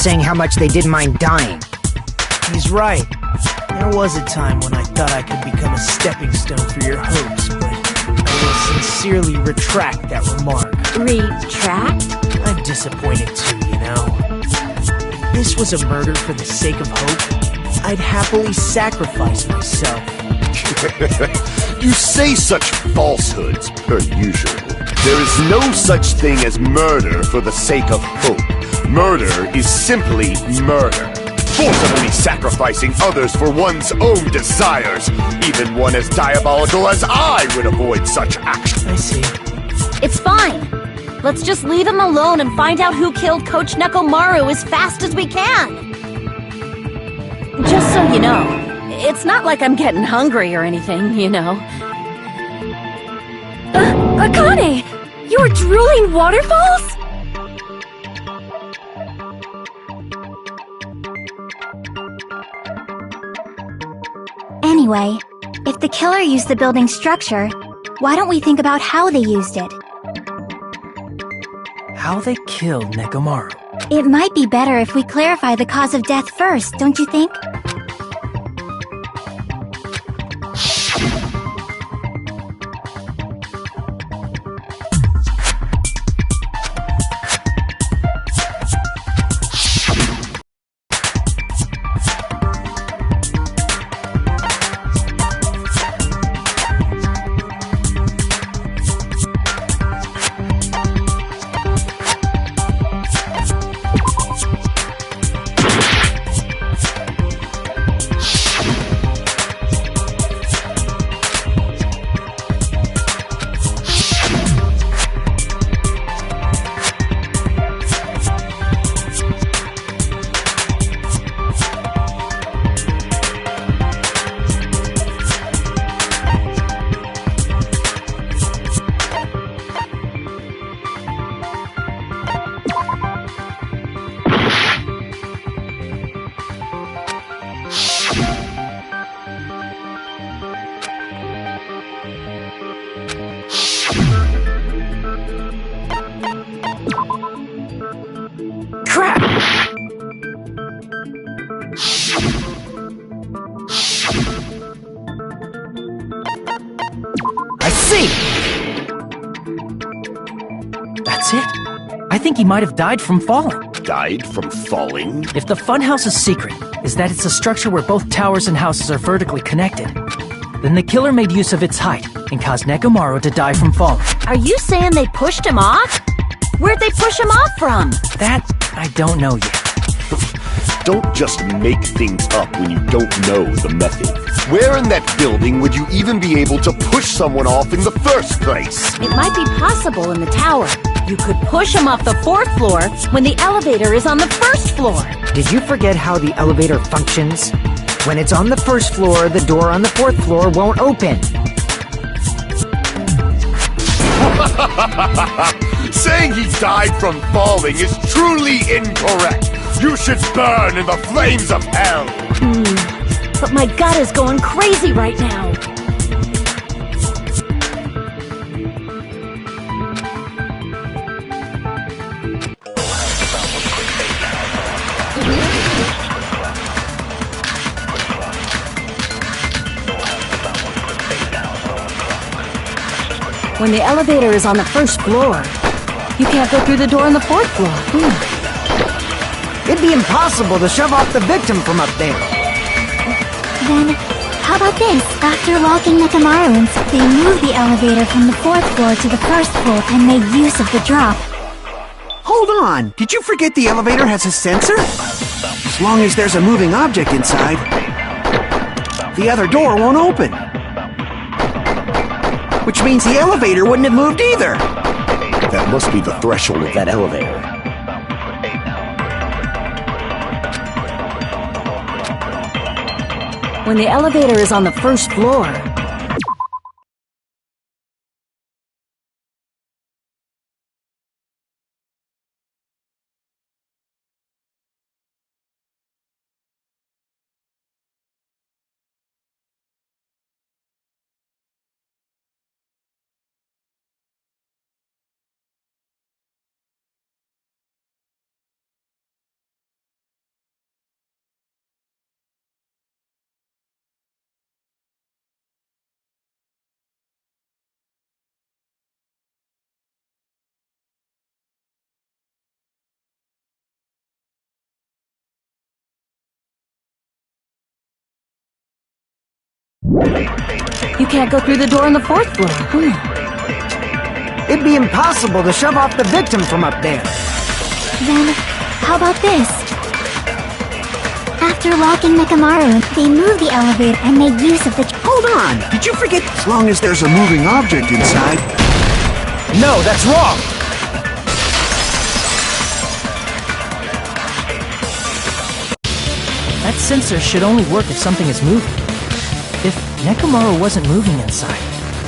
saying how much they didn't mind dying. He's right. There was a time when I thought I could become a stepping stone for your hopes, but I will sincerely retract that remark. Retract? I'm disappointed too, you know. If this was a murder for the sake of hope, I'd happily sacrifice myself. You say such falsehoods, per usual. There is no such thing as murder for the sake of hope. Murder is simply murder. Forcibly sacrificing others for one's own desires. Even one as diabolical as I would avoid such action. I see. It's fine. Let's just leave him alone and find out who killed Coach Nekomaru as fast as we can. Just so you know, it's not like I'm getting hungry or anything, you know. Akane! You're drooling waterfalls? Anyway, if the killer used the building's structure, why don't we think about how they used it? How they killed Nekomaru. It might be better if we clarify the cause of death first, don't you think? Crap! I see! That's it. I think he might have died from falling. Died from falling? If the funhouse's secret is that it's a structure where both towers and houses are vertically connected, then the killer made use of its height and caused Nekomaru to die from falling. Are you saying they pushed him off? Where'd they push him off from? That, I don't know yet. Don't just make things up when you don't know the method. Where in that building would you even be able to push someone off in the first place? It might be possible in the tower. You could push him off the 4th floor when the elevator is on the 1st floor. Did you forget how the elevator functions? When it's on the 1st floor, the door on the 4th floor won't open. Saying he died from falling is truly incorrect. You should burn in the flames of hell. But my gut is going crazy right now. When the elevator is on the 1st floor, you can't go through the door on the 4th floor. It'd be impossible to shove off the victim from up there. Then, how about this? After locking Nekomaru, they moved the elevator from the 4th floor to the 1st floor and made use of the drop. Hold on! Did you forget the elevator has a sensor? As long as there's a moving object inside, the other door won't open. Which means the elevator wouldn't have moved either. That must be the threshold of that elevator. When the elevator is on the 1st floor, You can't go through the door on the 4th floor. It'd be impossible to shove off the victim from up there. Then, how about this? After locking Nekamaru, they move the elevator and make use of the... Hold on! Did you forget? As long as there's a moving object inside. No, that's wrong! That sensor should only work if something is moving. If Nekamaru wasn't moving inside,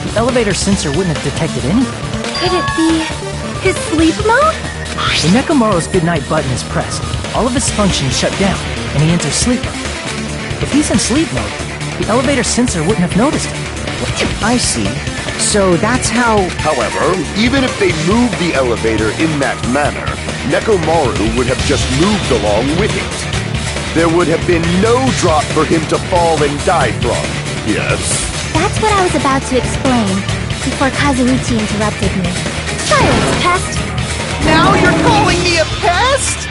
the elevator sensor wouldn't have detected anything. Could it be his sleep mode? When Nekamaru's goodnight button is pressed, all of his functions shut down, and he enters sleep mode. If he's in sleep mode, the elevator sensor wouldn't have noticed him. I see. So that's how... However, even if they moved the elevator in that manner, Nekomaru would have just moved along with it. There would have been no drop for him to fall and die from. Yes? That's what I was about to explain, before Kazuichi interrupted me. Silence, pest! Now you're calling me a pest?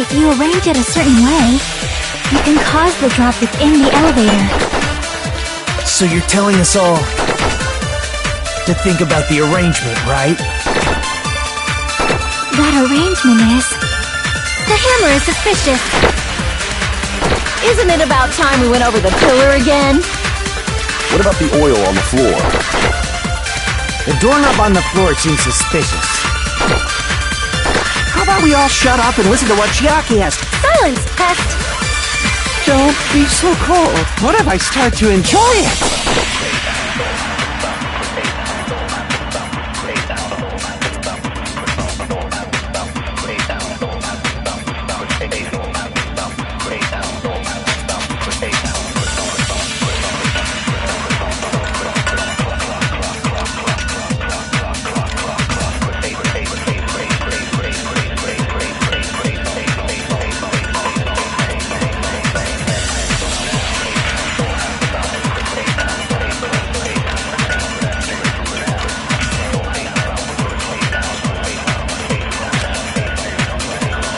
If you arrange it a certain way, you can cause the drop within the elevator. So you're telling us all to think about the arrangement, right? That arrangement is... The hammer is suspicious. Isn't it about time we went over the pillar again? What about the oil on the floor? The doorknob on the floor seems suspicious. How about we all shut up and listen to what Chiaki has to... Silence, pest! Don't be so cold. What if I start to enjoy it?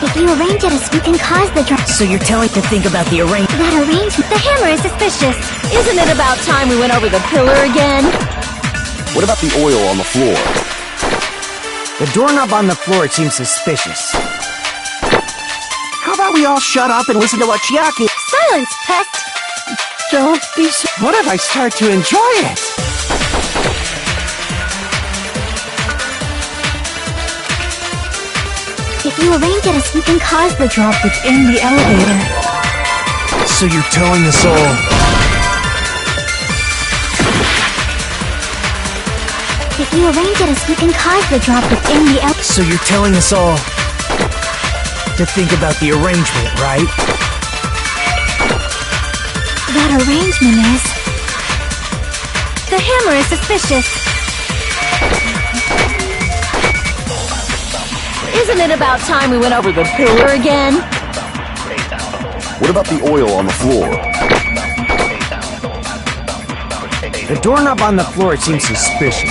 If you arrange it as you can cause the drop... So you're telling to think about the arrangement. That arrangement... The hammer is suspicious. Isn't it about time we went over the pillar again? What about the oil on the floor? The doorknob on the floor seems suspicious. How about we all shut up and listen to what Chiaki... Silence, pest! Don't be so... What if I start to enjoy it? If you arrange it as you can cause the drop within the elevator. So you're telling us all If you arrange it as you can cause the drop within the elevator. So you're telling us all to think about the arrangement, right? That arrangement is... The hammer is suspicious. Isn't it about time we went over the pillar again? What about the oil on the floor? The doorknob on the floor seems suspicious.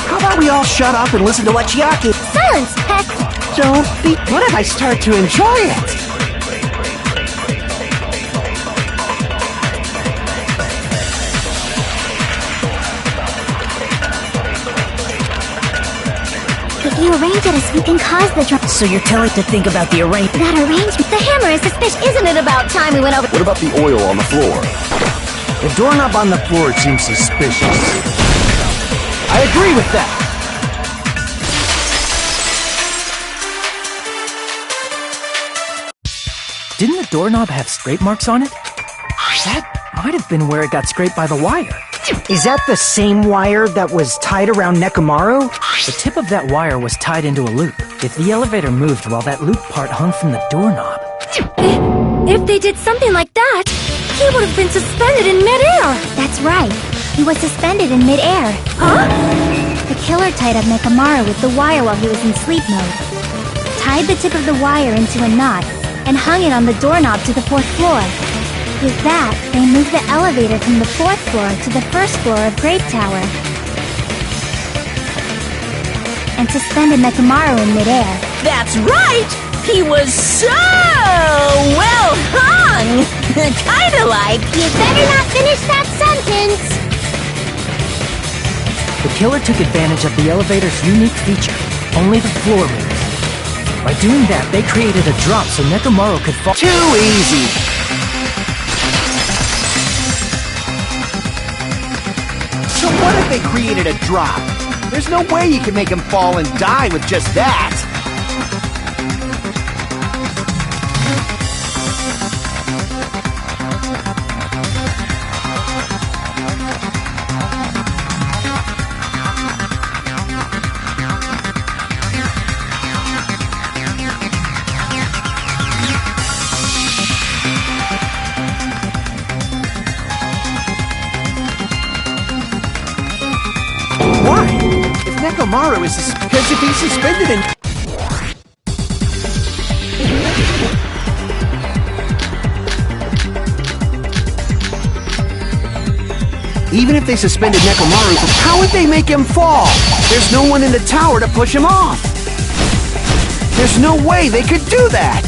How about we all shut up and listen to what Chiaki... Silence, pest! Don't be... What if I start to enjoy it? If you arrange it as you can cause the drop... So you're telling to think about the arrangement. That arrangement... The hammer is suspicious. Isn't it about time we went over... What about the oil on the floor? The doorknob on the floor seems suspicious. I agree with that. Didn't the doorknob have scrape marks on it? That might have been where it got scraped by the wire. Is that the same wire that was tied around Nekomaru? The tip of that wire was tied into a loop. If the elevator moved while that loop part hung from the doorknob... If they did something like that, he would have been suspended in midair! That's right. He was suspended in midair. Huh? The killer tied up Nekomaru with the wire while he was in sleep mode. Tied the tip of the wire into a knot and hung it on the doorknob to the 4th floor. With that, they moved the elevator from the 4th floor to the 1st floor of Grape Tower. And suspended Nekomaru in midair. That's right! He was so well hung! Kinda like... You better not finish that sentence! The killer took advantage of the elevator's unique feature, only the floor moves. By doing that, they created a drop so Nekomaru could fall— Too easy! So what if they created a drop? There's no way you can make him fall and die with just that! Nekomaru is because if he's suspended in... Even if they suspended Nekomaru, how would they make him fall? There's no one in the tower to push him off. There's no way they could do that.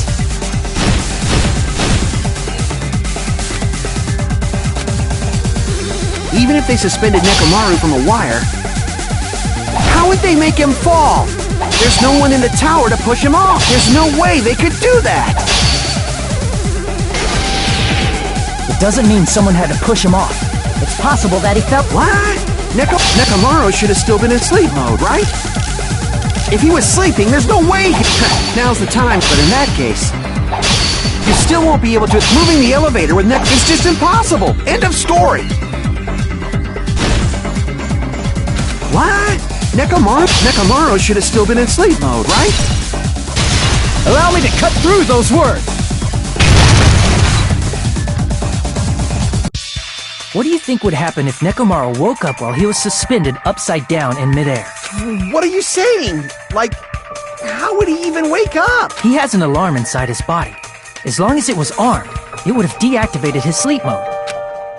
Even if they suspended Nekomaru from a wire, how would they make him fall? There's no one in the tower to push him off. There's no way they could do that. It doesn't mean someone had to push him off. It's possible that he felt— What? Nekomaru should have still been in sleep mode, right? If he was sleeping, there's no way Now's the time, but in that case, you still won't be able to— Moving the elevator with It's just impossible! End of story! What? Nekomaru should have still been in sleep mode, right? Allow me to cut through those words! What do you think would happen if Nekomaru woke up while he was suspended upside down in midair? What are you saying? Like, how would he even wake up? He has an alarm inside his body. As long as it was armed, it would have deactivated his sleep mode.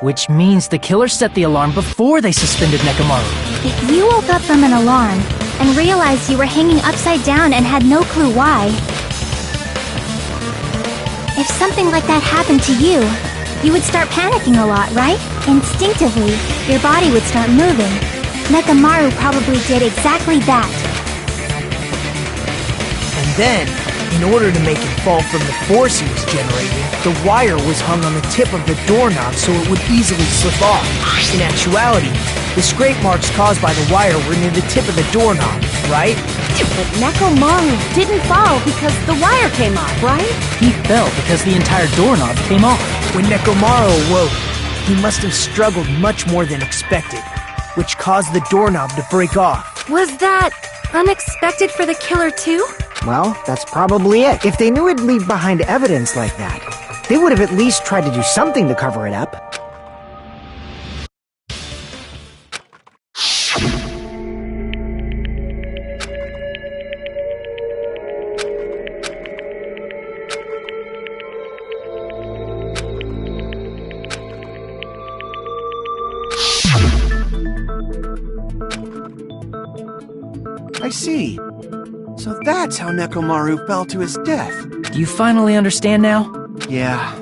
Which means the killer set the alarm before they suspended Nekomaru. If you woke up from an alarm and realized you were hanging upside down and had no clue why, if something like that happened to you, you would start panicking a lot, right? Instinctively, your body would start moving. Nekomaru probably did exactly that. And then, in order to make him fall from the force he was generating, the wire was hung on the tip of the doorknob so it would easily slip off. In actuality, the scrape marks caused by the wire were near the tip of the doorknob, right? But Nekomaru didn't fall because the wire came off, right? He fell because the entire doorknob came off. When Nekomaru awoke, he must have struggled much more than expected, which caused the doorknob to break off. Was that unexpected for the killer too? Well, that's probably it. If they knew it'd leave behind evidence like that, they would have at least tried to do something to cover it up. I see. So that's how Nekomaru fell to his death. Do you finally understand now? Yeah.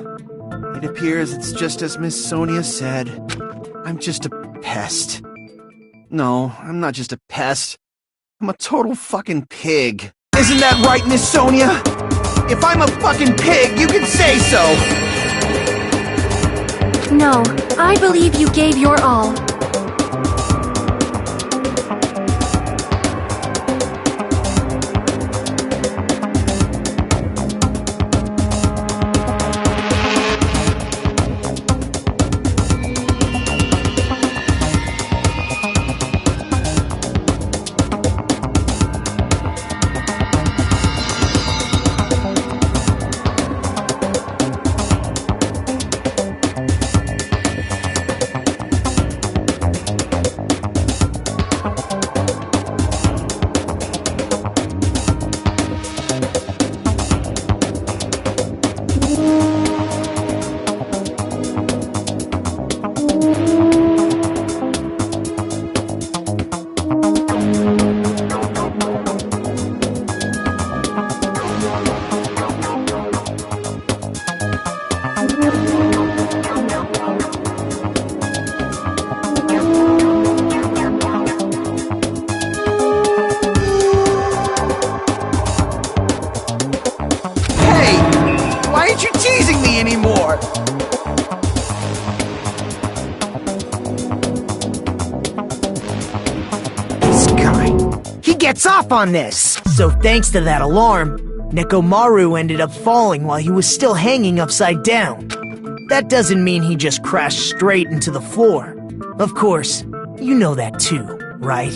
It appears it's just as Miss Sonia said. I'm just a pest. No, I'm not just a pest. I'm a total fucking pig. Isn't that right, Miss Sonia? If I'm a fucking pig, you can say so! No, I believe you gave your all. Hey! Why aren't you teasing me anymore? This guy, he gets off on this! So thanks to that alarm, Nekomaru ended up falling while he was still hanging upside down. That doesn't mean he just crashed straight into the floor. Of course, you know that too, right?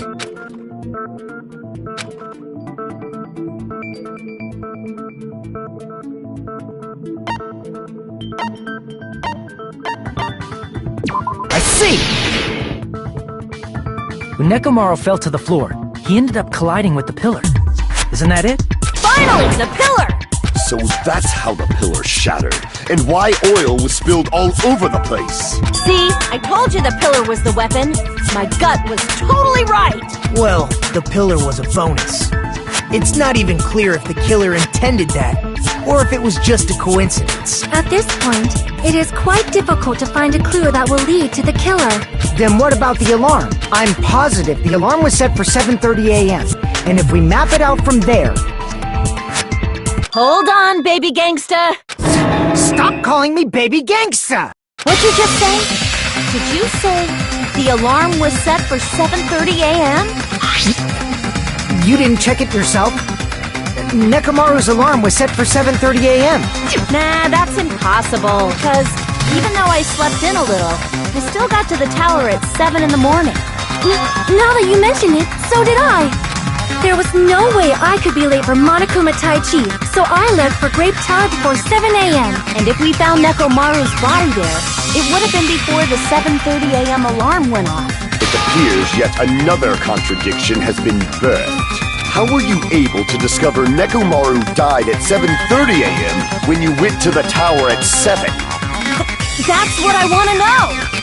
I see! When Nekomaru fell to the floor, he ended up colliding with the pillar. Isn't that it? Finally, the pillar! So that's how the pillar shattered, and why oil was spilled all over the place. See, I told you the pillar was the weapon. My gut was totally right. Well, the pillar was a bonus. It's not even clear if the killer intended that, or if it was just a coincidence. At this point, it is quite difficult to find a clue that will lead to the killer. Then what about the alarm? I'm positive the alarm was set for 7:30 a.m. And if we map it out from there... Hold on, baby gangsta. Stop calling me baby gangsta! What'd you just say? Did you say the alarm was set for 7:30 a.m.? You didn't check it yourself? Nekomaru's alarm was set for 7:30 a.m. Nah, that's impossible, because even though I slept in a little, I still got to the tower at 7 in the morning. Now that you mention it, so did I. There was no way I could be late for Monokuma Tai Chi, so I left for Grape Tower before 7 a.m. And if we found Nekomaru's body there, it would have been before the 7:30 a.m. alarm went off. It appears yet another contradiction has been birthed. How were you able to discover Nekomaru died at 7:30 a.m. when you went to the tower at 7? That's what I want to know!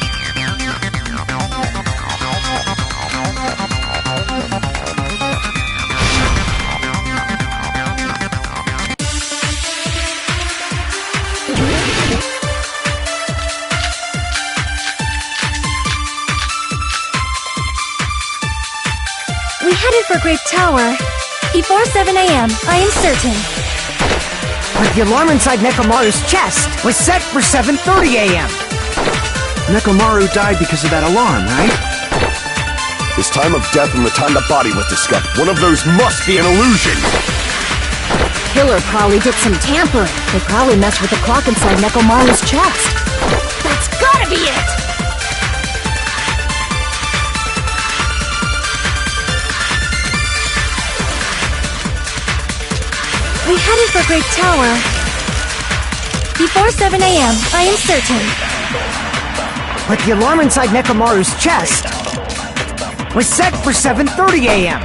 We headed for Grape Tower before 7 a.m., I am certain. But the alarm inside Nekomaru's chest was set for 7:30 a.m. Nekomaru died because of that alarm, right? His time of death and the time the body was discovered. One of those must be an illusion. Killer probably did some tampering. They probably messed with the clock inside Nekomaru's chest. That's gotta be it! We headed for Grape Tower before 7 a.m., I am certain. But the alarm inside Nekomaru's chest was set for 7:30 a.m.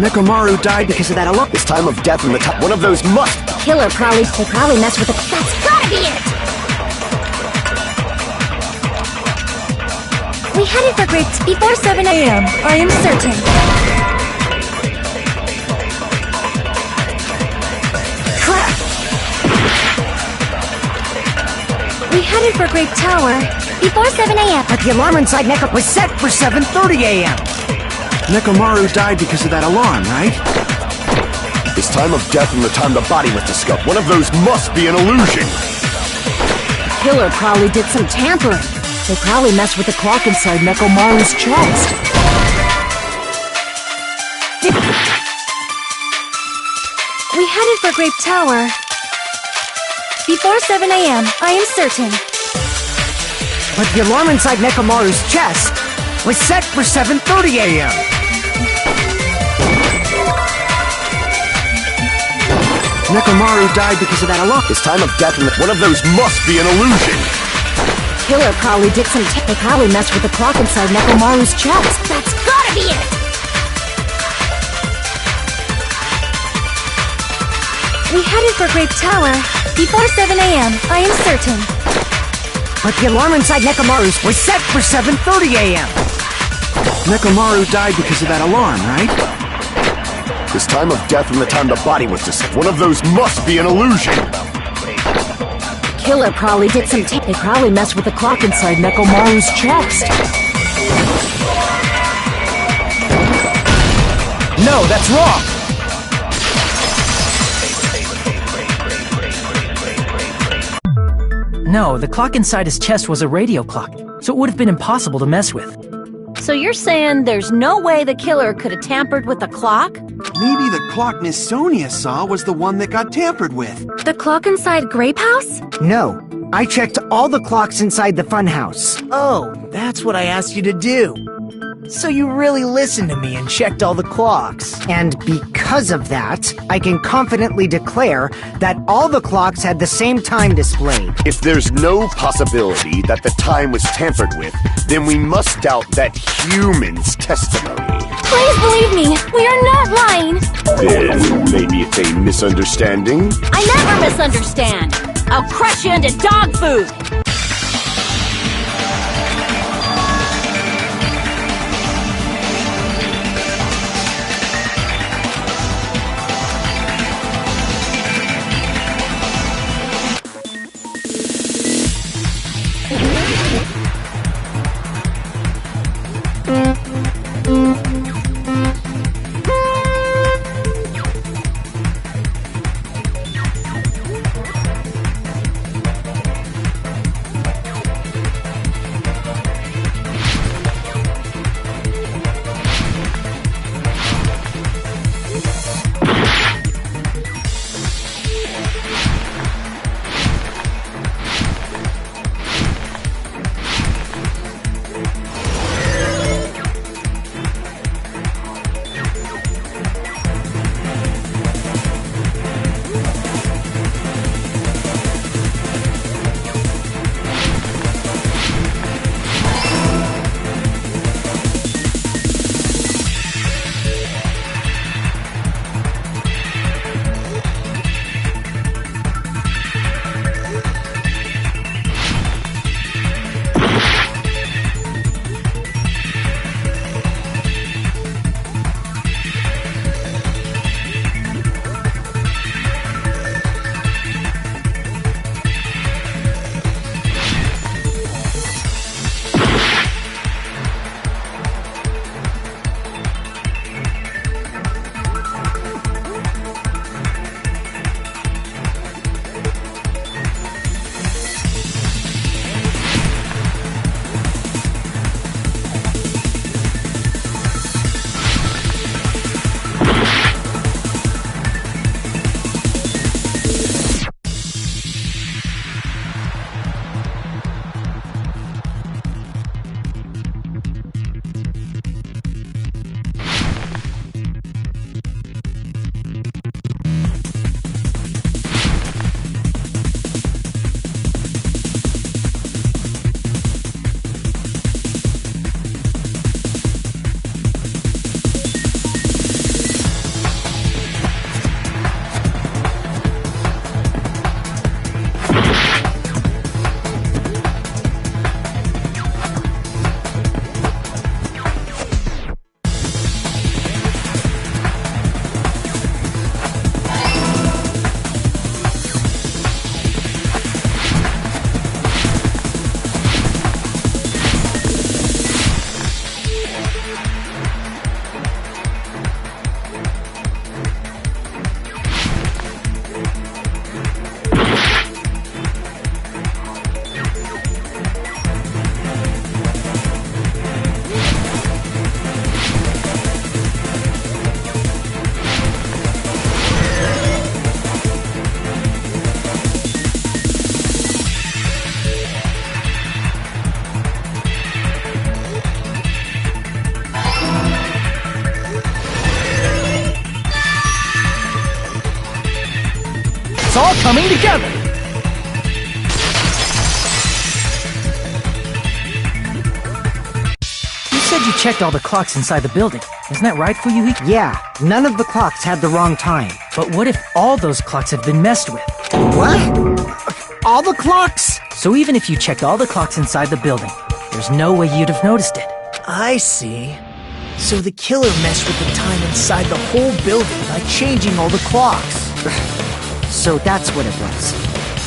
Nekomaru died because of that alarm. His time of death and the time. One of those must. Killer probably messed with the... That's gotta be it! We headed for Grape before 7 a.m., I am certain. We headed for Grape Tower before 7 a.m. But the alarm inside Neko was set for 7:30 a.m. Nekomaru died because of that alarm, right? His time of death and the time the body was discovered. One of those must be an illusion. Killer probably did some tampering. They probably messed with the clock inside Nekomaru's chest. We headed for Grape Tower before 7 a.m., I am certain. But the alarm inside Nekomaru's chest was set for 7:30 a.m. Nekomaru died because of that alarm. His time of death and one of those must be an illusion. Killer probably did some they probably messed with the clock inside Nekomaru's chest. That's gotta be it! We headed for Grape Tower before 7 a.m., I am certain. But the alarm inside Nekomaru's was set for 7:30 a.m. Nekomaru died because of that alarm, right? His time of death and the time the body was discovered. One of those must be an illusion. Killer probably did some They probably messed with the clock inside Nekomaru's chest. No, that's wrong! No, the clock inside his chest was a radio clock, so it would have been impossible to mess with. So you're saying there's no way the killer could have tampered with the clock? Maybe the clock Miss Sonia saw was the one that got tampered with. The clock inside Grape House? No, I checked all the clocks inside the funhouse. Oh, that's what I asked you to do. So you really listened to me and checked all the clocks. And because of that, I can confidently declare that all the clocks had the same time displayed. If there's no possibility that the time was tampered with, then we must doubt that human's testimony. Please believe me, we are not lying. Then maybe it's a misunderstanding? I never misunderstand. I'll crush you into dog food. all coming together! You said you checked all the clocks inside the building. Isn't that right, Fuyuhi? Yeah, none of the clocks had the wrong time. But what if all those clocks have been messed with? What? All the clocks? So even if you checked all the clocks inside the building, there's no way you'd have noticed it. I see. So the killer messed with the time inside the whole building by changing all the clocks. So that's what it was.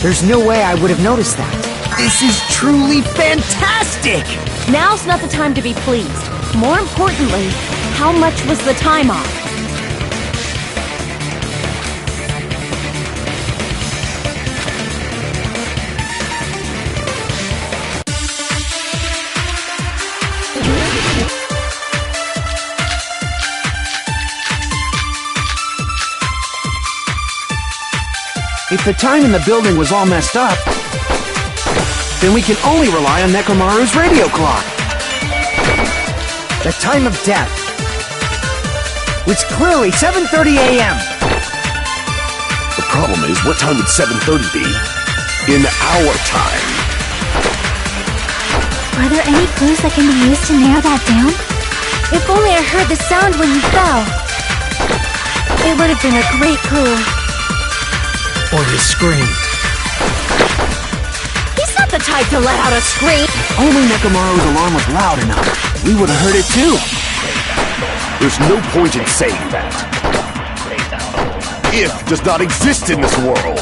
There's no way I would have noticed that. This is truly fantastic! Now's not the time to be pleased. More importantly, how much was the time off? If the time in the building was all messed up, then we can only rely on Nekomaru's radio clock. The time of death was clearly 7:30 a.m. The problem is, what time would 7:30 be in our time? Are there any clues that can be used to narrow that down? If only I heard the sound when you fell. It would have been a great clue. Or his scream. He's not the type to let out a scream. Only Nekomaru's alarm was loud enough. We would have heard it too. There's no point in saying that. If does not exist in this world.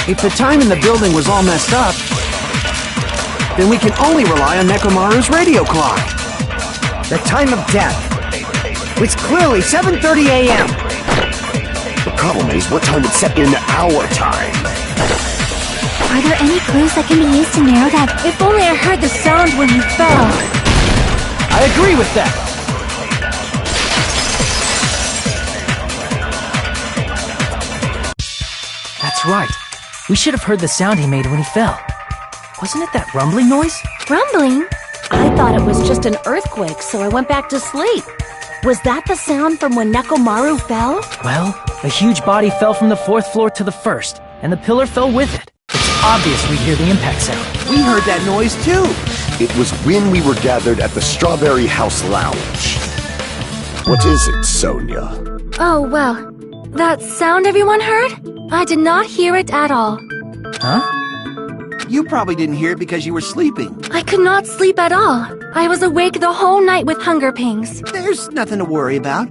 If the time in the building was all messed up, then we can only rely on Nekomaru's radio clock. The time of death was clearly 7:30 a.m. The problem is, what time would set in our time? Are there any clues that can be used to narrow that? If only I heard the sound when you fell. I agree with that. That's right. We should have heard the sound he made when he fell. Wasn't it that rumbling noise? Rumbling? I thought it was just an earthquake, so I went back to sleep. Was that the sound from when Nekomaru fell? Well, a huge body fell from the 4th floor to the 1st, and the pillar fell with it. It's obvious we hear the impact sound. We heard that noise too. It was when we were gathered at the Strawberry House Lounge. What is it, Sonia? Oh, well. That sound everyone heard? I did not hear it at all. Huh? You probably didn't hear it because you were sleeping. I could not sleep at all. I was awake the whole night with hunger pangs. There's nothing to worry about.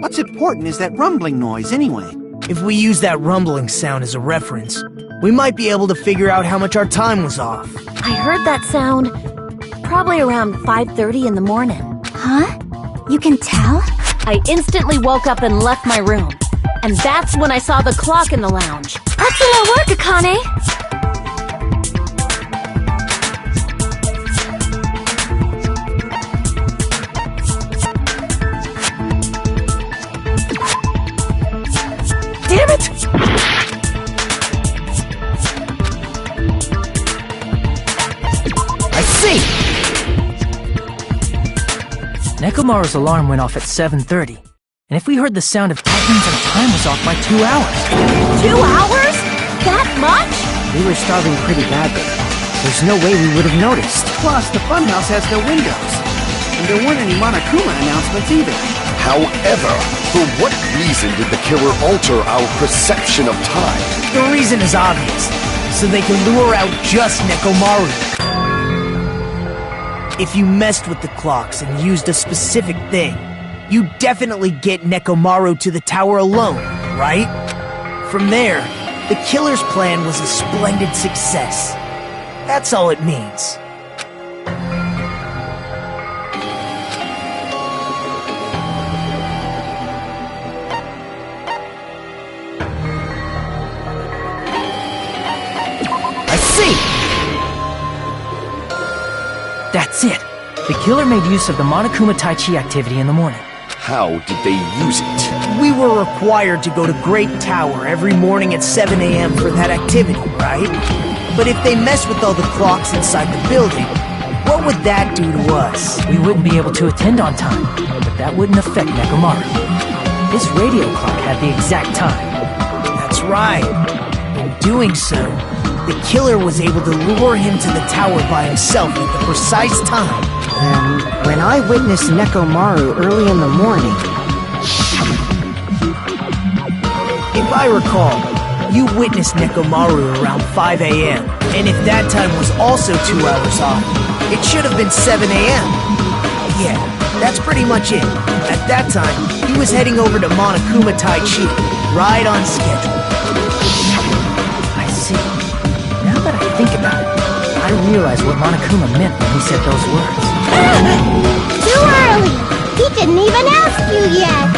What's important is that rumbling noise anyway. If we use that rumbling sound as a reference, we might be able to figure out how much our time was off. I heard that sound probably around 5:30 in the morning. Huh? You can tell? I instantly woke up and left my room. And that's when I saw the clock in the lounge. Excellent work, Akane! Damn it! I see! Nekomaru's alarm went off at 7:30. And if we heard the sound of that means our time was off by 2 hours. 2 hours? That much? We were starving pretty badly. There's no way we would have noticed. Plus, the funhouse has no windows. And there weren't any Monokuma announcements either. However, for what reason did the killer alter our perception of time? The reason is obvious. So they can lure out just Nekomaru. If you messed with the clocks and used a specific thing, you definitely get Nekomaru to the tower alone, right? From there, the killer's plan was a splendid success. That's all it means. I see! That's it. The killer made use of the Monokuma Tai Chi activity in the morning. How did they use it? We were required to go to Great Tower every morning at 7 a.m. for that activity, right? But if they mess with all the clocks inside the building, what would that do to us? We wouldn't be able to attend on time, but that wouldn't affect Nekomaru. This radio clock had the exact time. That's right. In doing so, the killer was able to lure him to the tower by himself at the precise time. And when I witnessed Nekomaru early in the morning... If I recall, you witnessed Nekomaru around 5 a.m. And if that time was also 2 hours off, it should have been 7 a.m. Yeah, That's pretty much it. At that time, he was heading over to Monokuma Tai Chi, right on schedule. I see. Now that I think about it, I realize what Monokuma meant when he said those words. Too early! He didn't even ask you yet!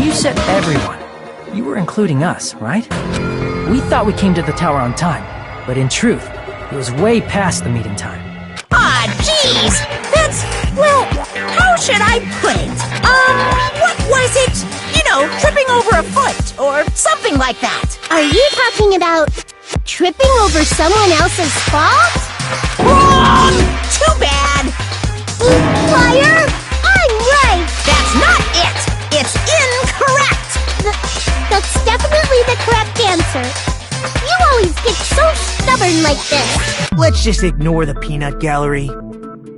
You said everyone. You were including us, right? We thought we came to the tower on time, but in truth, it was way past the meeting time. Ah, jeez! That's, well, how should I put it? What was it? You know, tripping over a foot, or something like that. Are you talking about tripping over someone else's fault? Wrong! Too bad! Liar! I'm right! That's not it! It's incorrect! That's definitely the correct answer. You always get so stubborn like this. Let's just ignore the peanut gallery.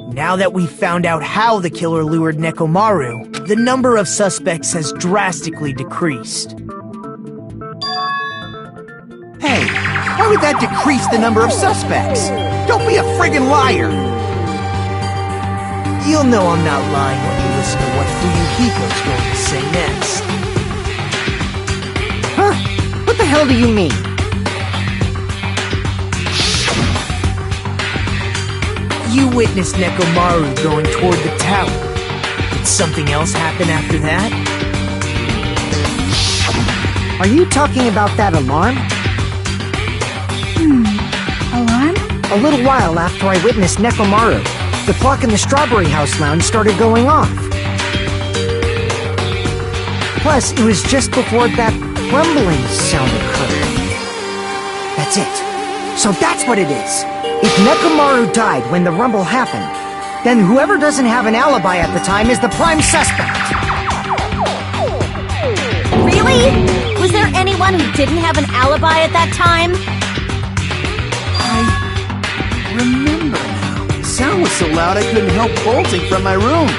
Now that we've found out how the killer lured Nekomaru, the number of suspects has drastically decreased. Hey, why would that decrease the number of suspects? Don't be a friggin' liar! You'll know I'm not lying when you listen to what Fuyuhiko's going to say next. Huh? What the hell do you mean? You witnessed Nekomaru going toward the tower. Did something else happen after that? Are you talking about that alarm? Alarm? A little while after I witnessed Nekomaru, the clock in the Strawberry House lounge started going off. Plus, it was just before that rumbling sound occurred. That's it. So that's what it is. If Nekomaru died when the rumble happened, then whoever doesn't have an alibi at the time is the prime suspect. Really? Was there anyone who didn't have an alibi at that time? I remember now. The sound was so loud I couldn't help bolting from my room.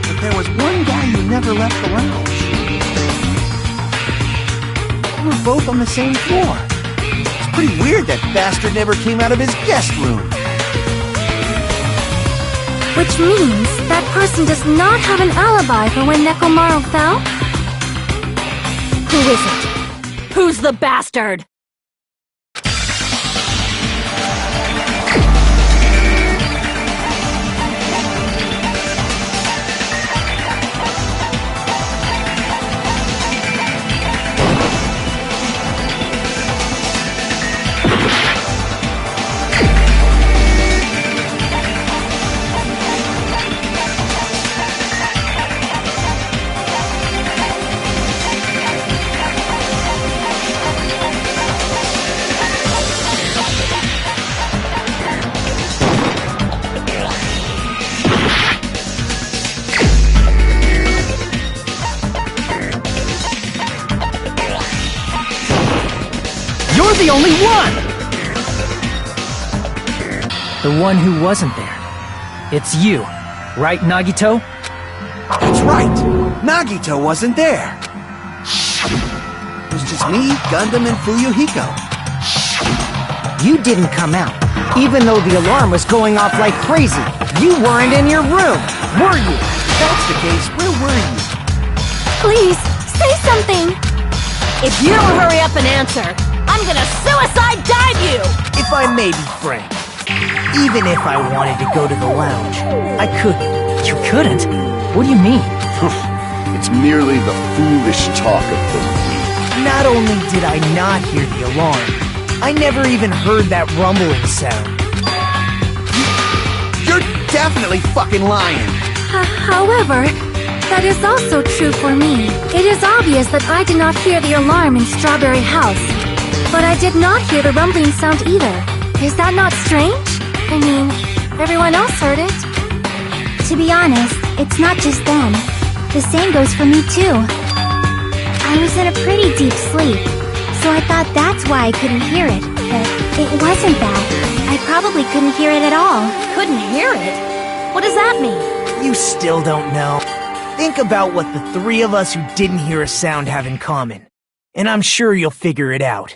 But there was one guy who never left the lounge. We were both on the same floor. It's pretty weird that bastard never came out of his guest room. Which means that person does not have an alibi for when Nekomaru fell? Who is it? Who's the bastard? You're the only one! The one who wasn't there. It's you, right, Nagito? That's right. Nagito wasn't there. It was just me, Gundam, and Fuyuhiko. You didn't come out, even though the alarm was going off like crazy. You weren't in your room, were you? If that's the case, where were you? Please, say something! If you don't hurry up and answer, I'm gonna suicide dive you! If I may be frank, even if I wanted to go to the lounge, I couldn't. You couldn't? What do you mean? It's merely the foolish talk of the weak. Not only did I not hear the alarm, I never even heard that rumbling sound. You're definitely fucking lying. However, that is also true for me. It is obvious that I did not hear the alarm in Strawberry House. But I did not hear the rumbling sound either. Is that not strange? I mean, everyone else heard it. To be honest, it's not just them. The same goes for me too. I was in a pretty deep sleep, so I thought that's why I couldn't hear it. But it wasn't that. I probably couldn't hear it at all. Couldn't hear it? What does that mean? You still don't know. Think about what the three of us who didn't hear a sound have in common, and I'm sure you'll figure it out.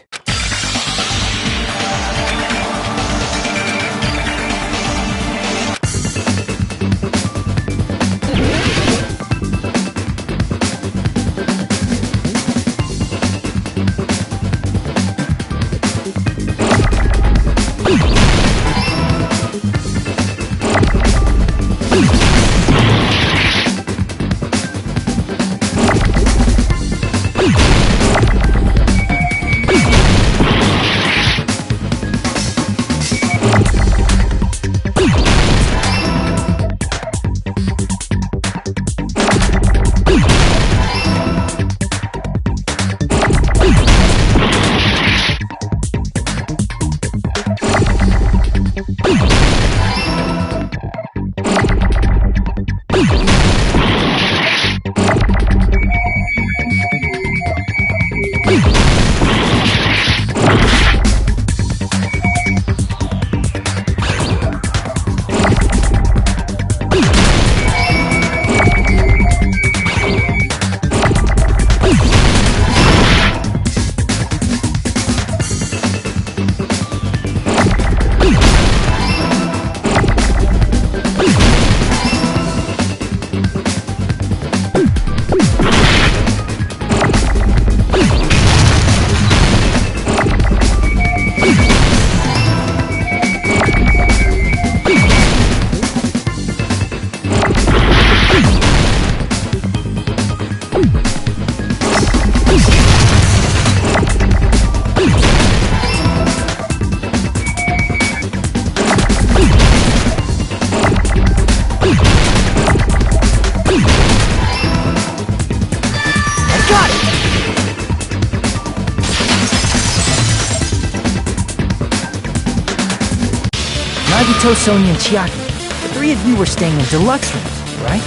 Nagito, Sonia, and Chiaki, the three of you were staying in deluxe rooms, right?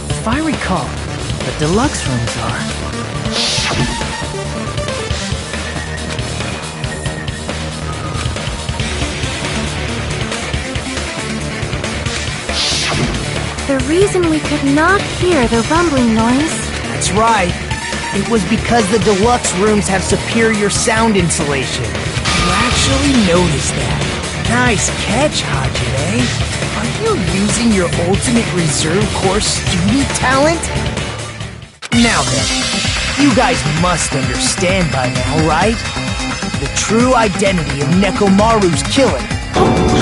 If I recall, the deluxe rooms are... The reason we could not hear the rumbling noise... That's right. It was because the deluxe rooms have superior sound insulation. You actually noticed that. Nice catch, Hajime. Are you using your ultimate reserve corps student talent? Now then, you guys must understand by now, right? The true identity of Nekomaru's killer.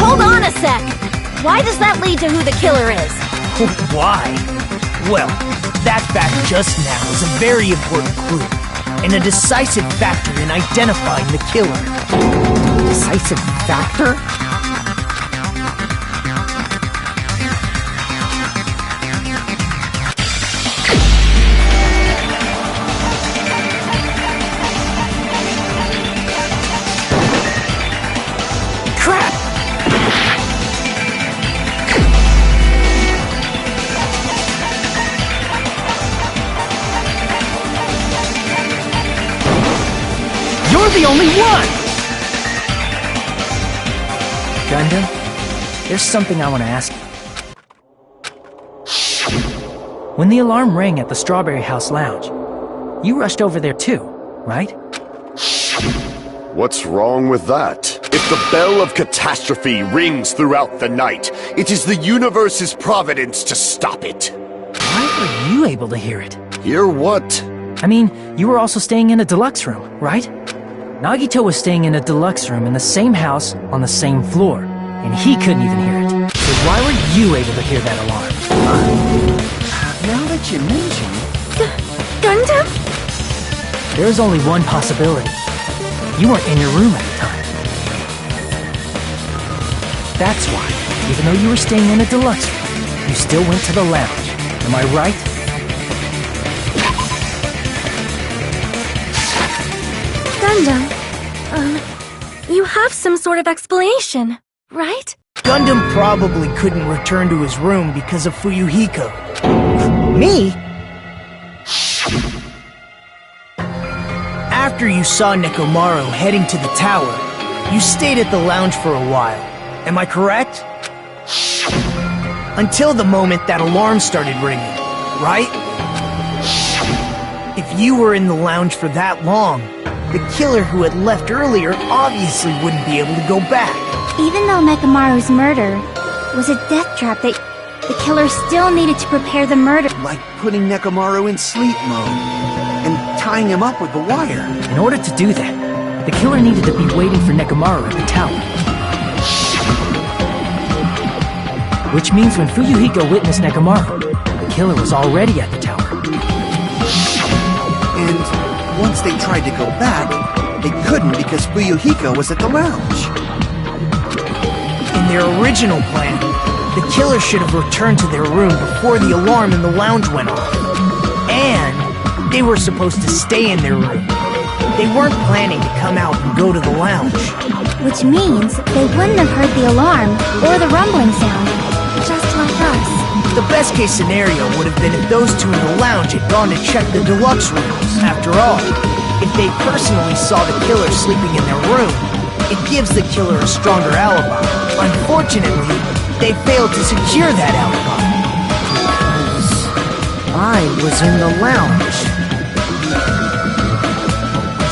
Hold on a sec! Why does that lead to who the killer is? Why? Well, that fact just now is a very important clue, and a decisive factor in identifying the killer. Decisive factor? Crap! You're the only one! Gundam, there's something I want to ask you. When the alarm rang at the Strawberry House Lounge, you rushed over there too, right? What's wrong with that? If the bell of catastrophe rings throughout the night, it is the universe's providence to stop it. Why were you able to hear it? Hear what? I mean, you were also staying in a deluxe room, right? Nagito was staying in a deluxe room in the same house on the same floor, and he couldn't even hear it. So why were you able to hear that alarm? Now that you mention it... Gundam? There's only one possibility. You weren't in your room at the time. That's why, even though you were staying in a deluxe room, you still went to the lounge. Am I right? Gundam, you have some sort of explanation, right? Gundam probably couldn't return to his room because of Fuyuhiko. Me? After you saw Nekomaru heading to the tower, you stayed at the lounge for a while. Am I correct? Until the moment that alarm started ringing, right? If you were in the lounge for that long, the killer who had left earlier obviously wouldn't be able to go back. Even though Nekomaru's murder was a death trap, the killer still needed to prepare the murder. Like putting Nekomaru in sleep mode and tying him up with the wire. In order to do that, the killer needed to be waiting for Nekomaru at the tower. Which means when Fuyuhiko witnessed Nekomaru, the killer was already at the tower. And once they tried to go back, they couldn't because Fuyuhiko was at the lounge. In their original plan, the killer should have returned to their room before the alarm in the lounge went off. And they were supposed to stay in their room. They weren't planning to come out and go to the lounge. Which means they wouldn't have heard the alarm or the rumbling sound, just like us. The best case scenario would have been if those two in the lounge had gone to check the deluxe rooms. After all, if they personally saw the killer sleeping in their room, it gives the killer a stronger alibi. Unfortunately, they failed to secure that alibi. I was in the lounge.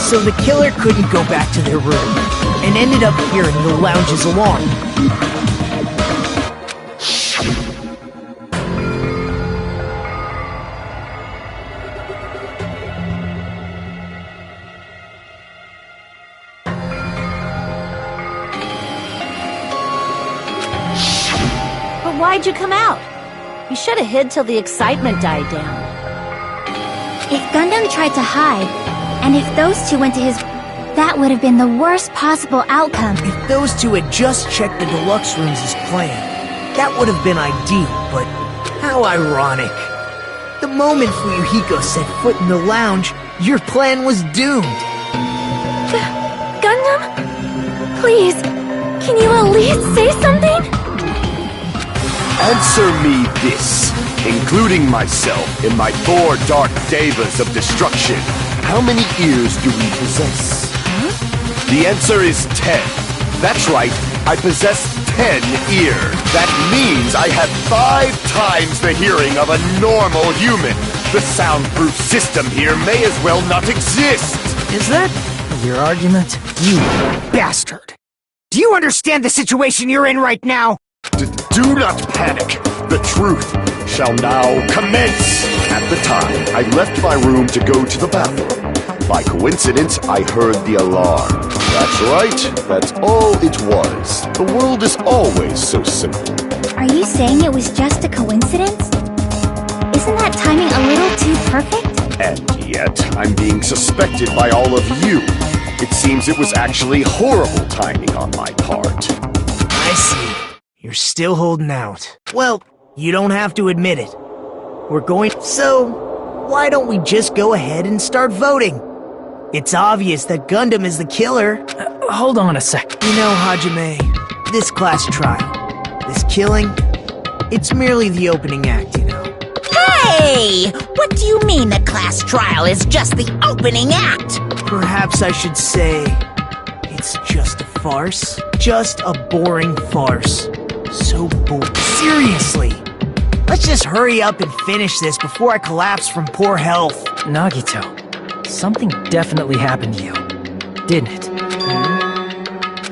So the killer couldn't go back to their room, and ended up hearing the lounge's alarm. But why'd you come out? You should have hid till the excitement died down. If Gundam tried to hide, and if those two went to his... that would have been the worst possible outcome. If those two had just checked the deluxe rooms as planned, that would have been ideal, but how ironic. The moment Fuyuhiko set foot in the lounge, your plan was doomed. Gundam? Please, can you at least say something? Answer me this, including myself in my 4 dark devas of destruction. How many ears do we possess? The answer is 10. That's right, I possess 10 ears. That means I have 5 times the hearing of a normal human. The soundproof system here may as well not exist. Is that your argument? You bastard! Do you understand the situation you're in right now? Do not panic. The truth shall now commence. At the time, I left my room to go to the bathroom. By coincidence, I heard the alarm. That's right. That's all it was. The world is always so simple. Are you saying it was just a coincidence? Isn't that timing a little too perfect? And yet, I'm being suspected by all of you. It seems it was actually horrible timing on my part. I see. You're still holding out. Well, you don't have to admit it. We're going... So, why don't we just go ahead and start voting? It's obvious that Gundam is the killer. Hold on a sec. You know, Hajime, this class trial, this killing, it's merely the opening act, you know. Hey! What do you mean the class trial is just the opening act? Perhaps I should say, it's just a farce. Just a boring farce. So boring. Seriously! Let's just hurry up and finish this before I collapse from poor health. Nagito, something definitely happened to you, didn't it?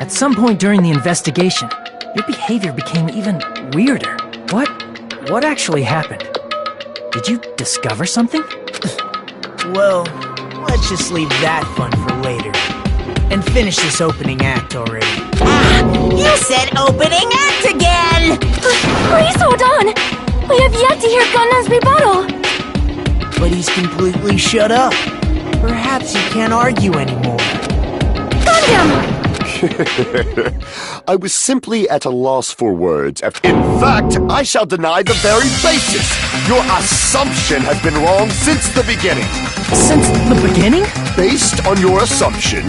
At some point during the investigation, your behavior became even weirder. What actually happened? Did you discover something? Well, let's just leave that fun for later. And finish this opening act already. You said opening act again! Please hold on! We have yet to hear Gundam's rebuttal! But he's completely shut up. Perhaps he can't argue anymore. Gundam! I was simply at a loss for words. In fact, I shall deny the very basis. Your assumption has been wrong since the beginning. Since the beginning? Based on your assumption,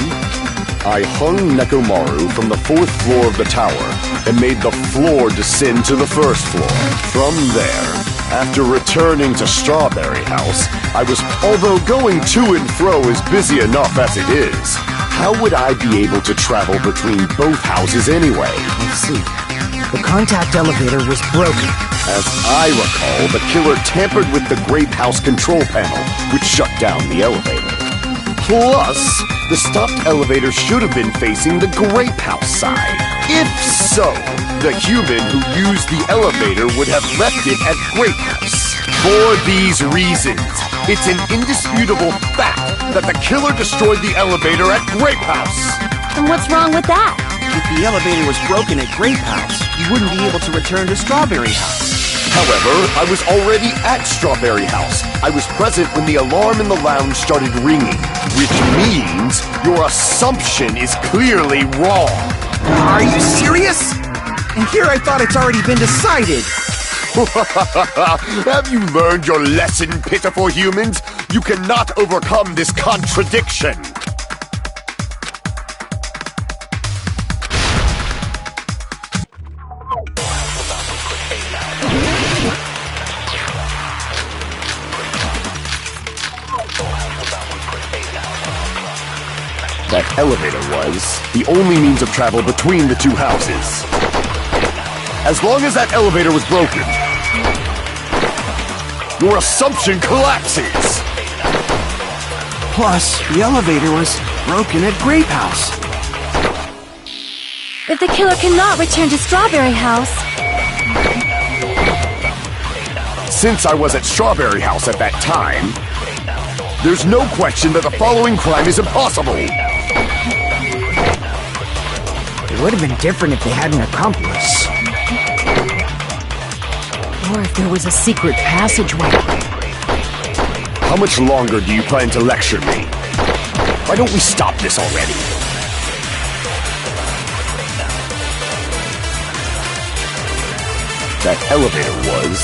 I hung Nekomaru from the 4th floor of the tower and made the floor descend to the 1st floor. From there, after returning to Strawberry House, although going to and fro is busy enough as it is, how would I be able to travel between both houses anyway? Let's see. The contact elevator was broken. As I recall, the killer tampered with the Grape House control panel, which shut down the elevator. Plus, the stopped elevator should have been facing the Grape House side. If so, the human who used the elevator would have left it at Grape House. For these reasons, it's an indisputable fact that the killer destroyed the elevator at Grape House. And what's wrong with that? If the elevator was broken at Grape House, you wouldn't be able to return to Strawberry House. However, I was already at Strawberry House. I was present when the alarm in the lounge started ringing, which means your assumption is clearly wrong. Are you serious? And here I thought it's already been decided. Have you learned your lesson, pitiful humans? You cannot overcome this contradiction. That elevator was the only means of travel between the two houses. As long as that elevator was broken, your assumption collapses. Plus, the elevator was broken at Grape House. If the killer cannot return to Strawberry House... Since I was at Strawberry House at that time, there's no question that the following crime is impossible. It would have been different if they had an accomplice. Or if there was a secret passageway. How much longer do you plan to lecture me? Why don't we stop this already? That elevator was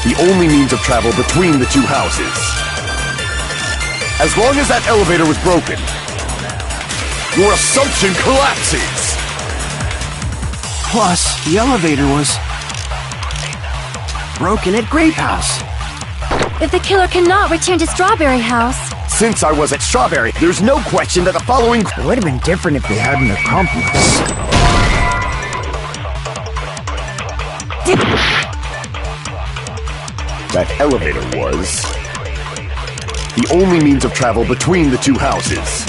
the only means of travel between the two houses. As long as that elevator was broken, your assumption collapses. Plus, the elevator was broken at Grape House. If the killer cannot return to Strawberry House, Since I was at Strawberry, there's no question that the following... It would have been different if they had an accomplice. That elevator was... the only means of travel between the two houses.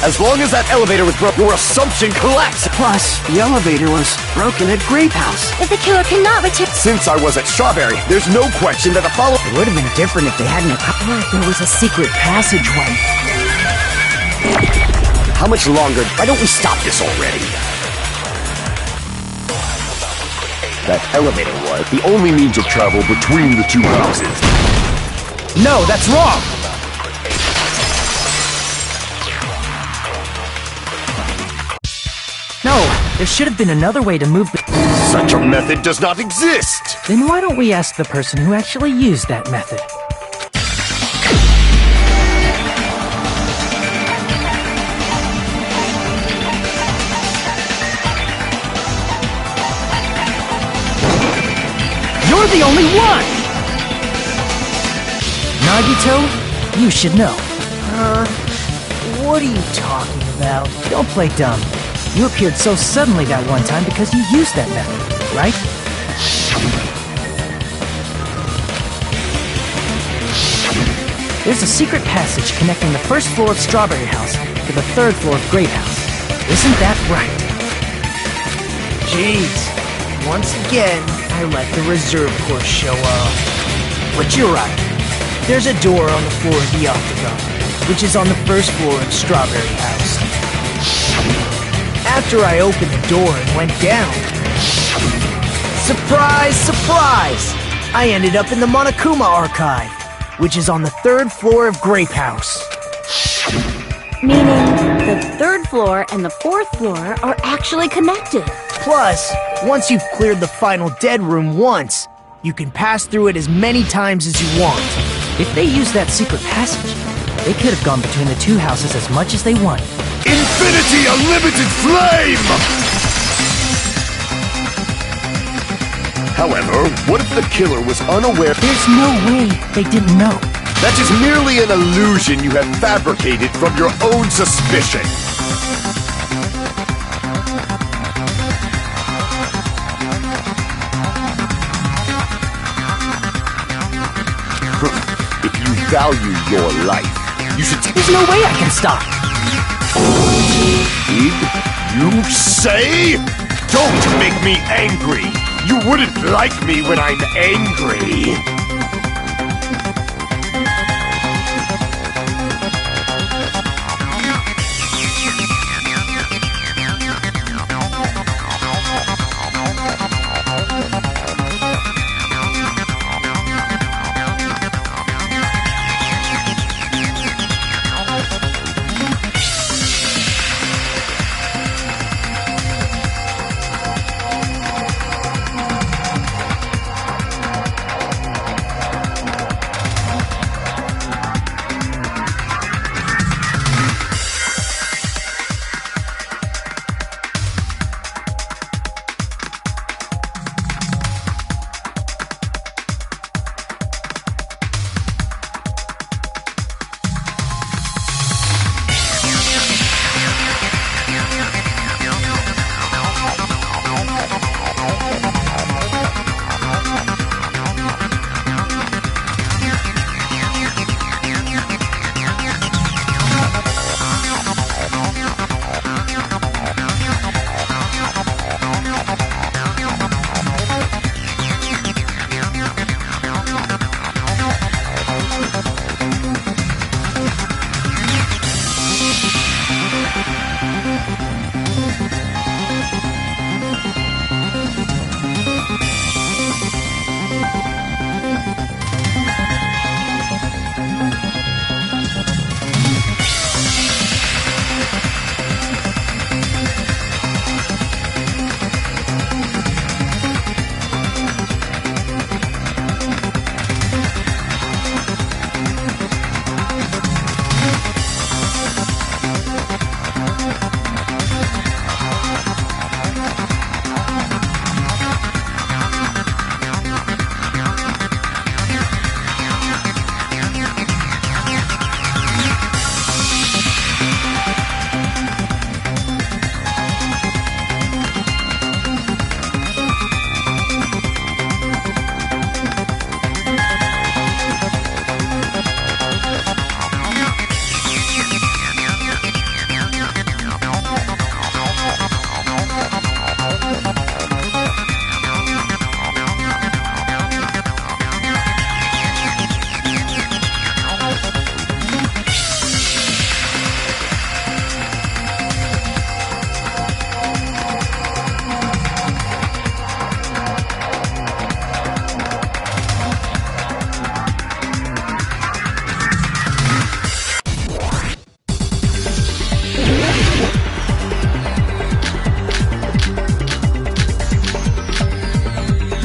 As long as that elevator was broke, your assumption collapsed! Plus, the elevator was broken at Grape House. if the killer cannot return... Since I was at Strawberry, there's no question that the following... It would have been different if they had an accomplice. There was a secret passageway. How much longer? Why don't we stop this already? That elevator was the only means of travel between the two houses. No, that's wrong! No, there should have been another way to move the... Such a method does not exist! Then why don't we ask the person who actually used that method? You're the only one! Nagito, you should know. What are you talking about? Don't play dumb. You appeared so suddenly that one time because you used that method, right? There's a secret passage connecting the first floor of Strawberry House to the third floor of Grape House. Isn't that right? Jeez. Once again, I let the reserve course show up. But you're right. There's a door on the floor of the Octagon, which is on the first floor of Strawberry House. After I opened the door and went down, surprise, surprise! I ended up in the Monokuma Archive, which is on the third floor of Grape House. Meaning, the third floor and the fourth floor are actually connected. Plus, once you've cleared the final dead room once, you can pass through it as many times as you want. If they used that secret passage, they could have gone between the two houses as much as they want. Infinity Unlimited Flame! However, what if the killer was unaware? There's no way they didn't know. That is merely an illusion you have fabricated from your own suspicion. If you value your life, you should... There's no way I can stop. Did you say? Don't make me angry! You wouldn't like me when I'm angry!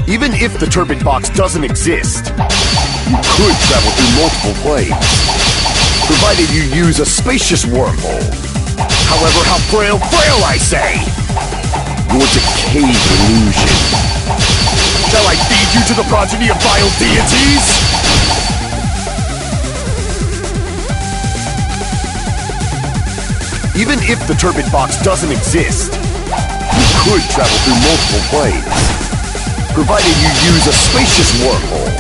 Even if the turbid box doesn't exist, you could travel through multiple planes, provided you use a spacious wormhole. However, how frail, I say! Your decayed illusion. Shall I feed you to the progeny of vile deities? Even if the turbid box doesn't exist, you could travel through multiple planes, provided you use a spacious wormhole.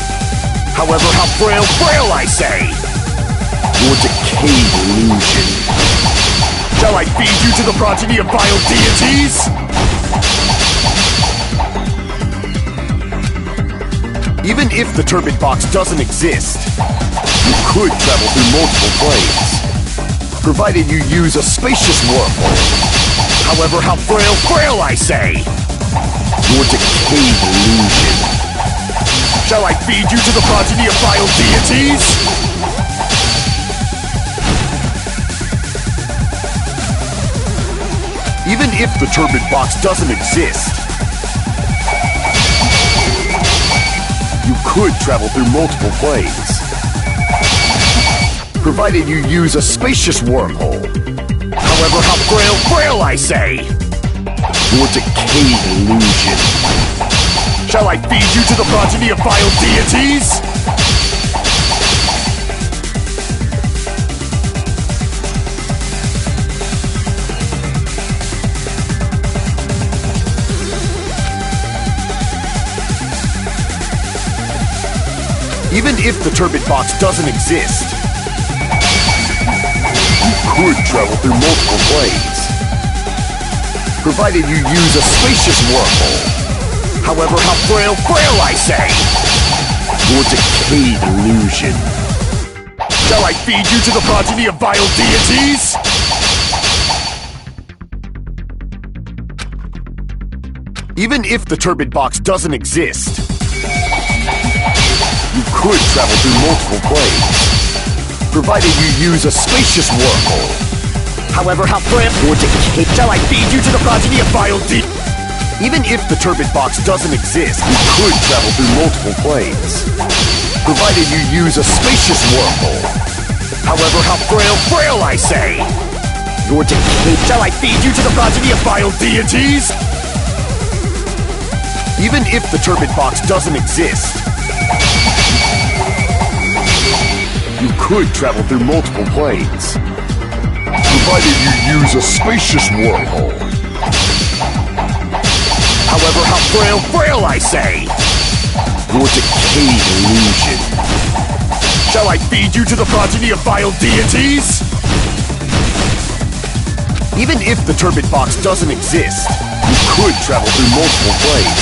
However, how frail, I say! Your decayed illusion. Shall I feed you to the progeny of vile deities? Even if the turbid box doesn't exist, you could travel through multiple planes, provided you use a spacious wormhole. However, how frail, I say! Your decayed illusion. Shall I feed you to the progeny of vile deities? Even if the turbid box doesn't exist, you could travel through multiple planes, provided you use a spacious wormhole. However, how frail, I say! Your decayed illusion. Shall I feed you to the progeny of vile deities? Even if the turbid box doesn't exist, you could travel through multiple planes, provided you use a spacious wormhole. However, how frail, I say! Your decayed illusion. Shall I feed you to the progeny of vile deities? Even if the turbid box doesn't exist, you could travel through multiple planes, provided you use a spacious wormhole. However, how frail or decayed shall I feed you to the progeny of vile Even if the turbid box doesn't exist, you could travel through multiple planes, provided you use a spacious wormhole. However, how frail, I say! Your decayed shall I feed you to the progeny of vile deities? Even if the turbid box doesn't exist, you could travel through multiple planes, provided you use a spacious wormhole. However, how frail, I say! Your decayed illusion. Shall I feed you to the progeny of vile deities? Even if the turbid box doesn't exist, you could travel through multiple planes,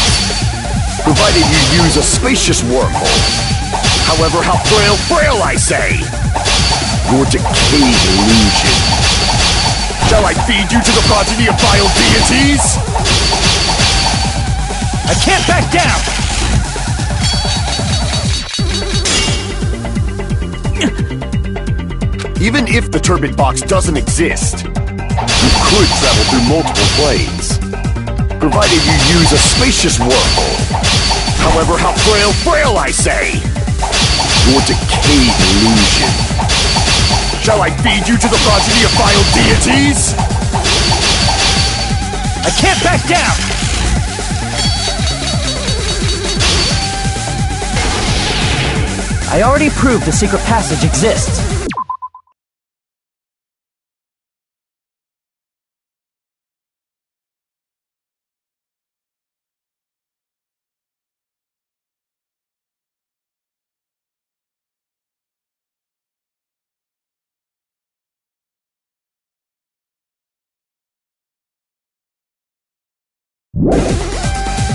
provided you use a spacious wormhole. However, how frail, I say! Your decayed illusion. Shall I feed you to the progeny of vile deities? I can't back down! Even if the turbid box doesn't exist, you could travel through multiple planes, provided you use a spacious wormhole. However, how frail, I say! Your decayed illusion. Shall I feed you to the progeny of vile deities? I can't back down! I already proved the secret passage exists.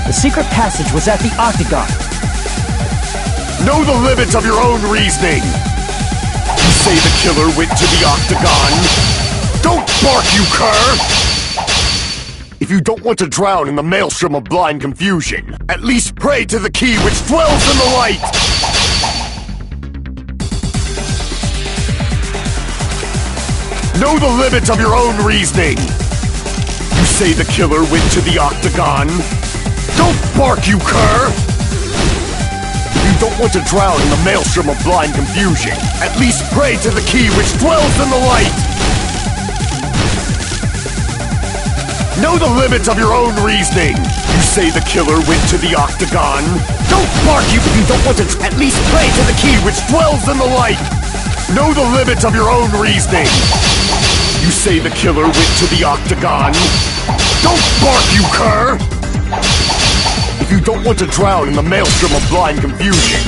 The secret passage was at the Octagon. Know the limits of your own reasoning! You say the killer went to the Octagon? Don't bark, you cur! If you don't want to drown in the maelstrom of blind confusion, at least pray to the key which dwells in the light! Know the limits of your own reasoning! You say the killer went to the Octagon? Don't bark, you cur! you don't want to drown in the maelstrom of blind confusion, at least pray to the key which dwells in the light! Know the limits of your own reasoning! You say the killer went to the octagon? Don't bark if you don't want to at least pray to the key which dwells in the light! Know the limits of your own reasoning! You say the killer went to the octagon? Don't bark, you cur! If you don't want to drown in the maelstrom of blind confusion.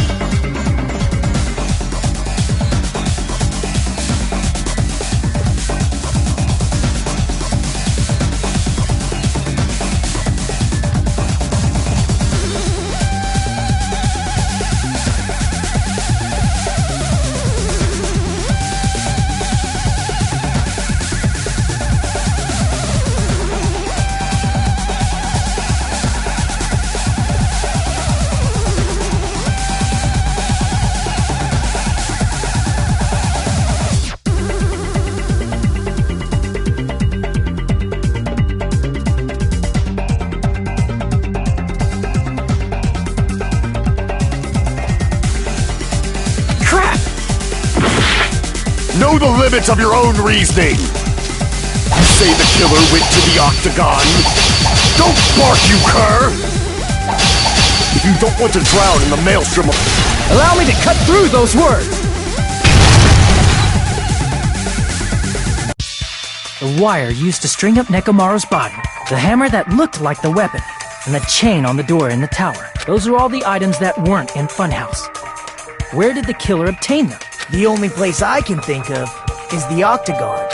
Know the limits of your own reasoning! You say the killer went to the octagon? Don't bark, you cur! If you don't want to drown in the maelstrom of— Allow me to cut through those words! The wire used to string up Nekomaru's body, the hammer that looked like the weapon, and the chain on the door in the tower. Those are all the items that weren't in Funhouse. Where did the killer obtain them? The only place I can think of is the octagon.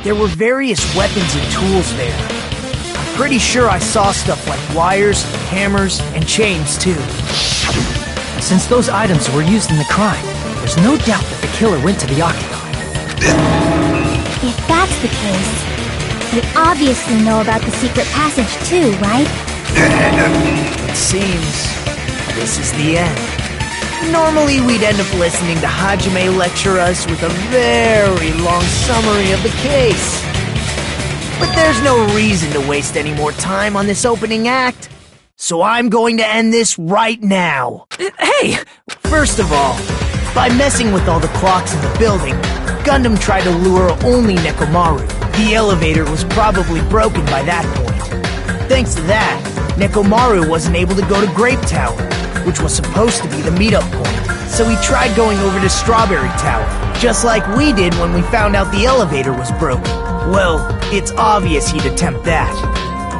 There were various weapons and tools there. I'm pretty sure I saw stuff like wires, hammers, and chains too. Since those items were used in the crime, there's no doubt that the killer went to the octagon. If that's the case, they obviously know about the secret passage too, right? It seems this is the end. Normally we'd end up listening to Hajime lecture us with a very long summary of the case. But there's no reason to waste any more time on this opening act, so I'm going to end this right now. Hey! First of all, by messing with all the clocks in the building, Gundam tried to lure only Nekomaru. The elevator was probably broken by that point. Thanks to that, Nekomaru wasn't able to go to Grape Tower, which was supposed to be the meetup point. So he tried going over to Strawberry Tower, just like we did when we found out the elevator was broken. Well, it's obvious he'd attempt that.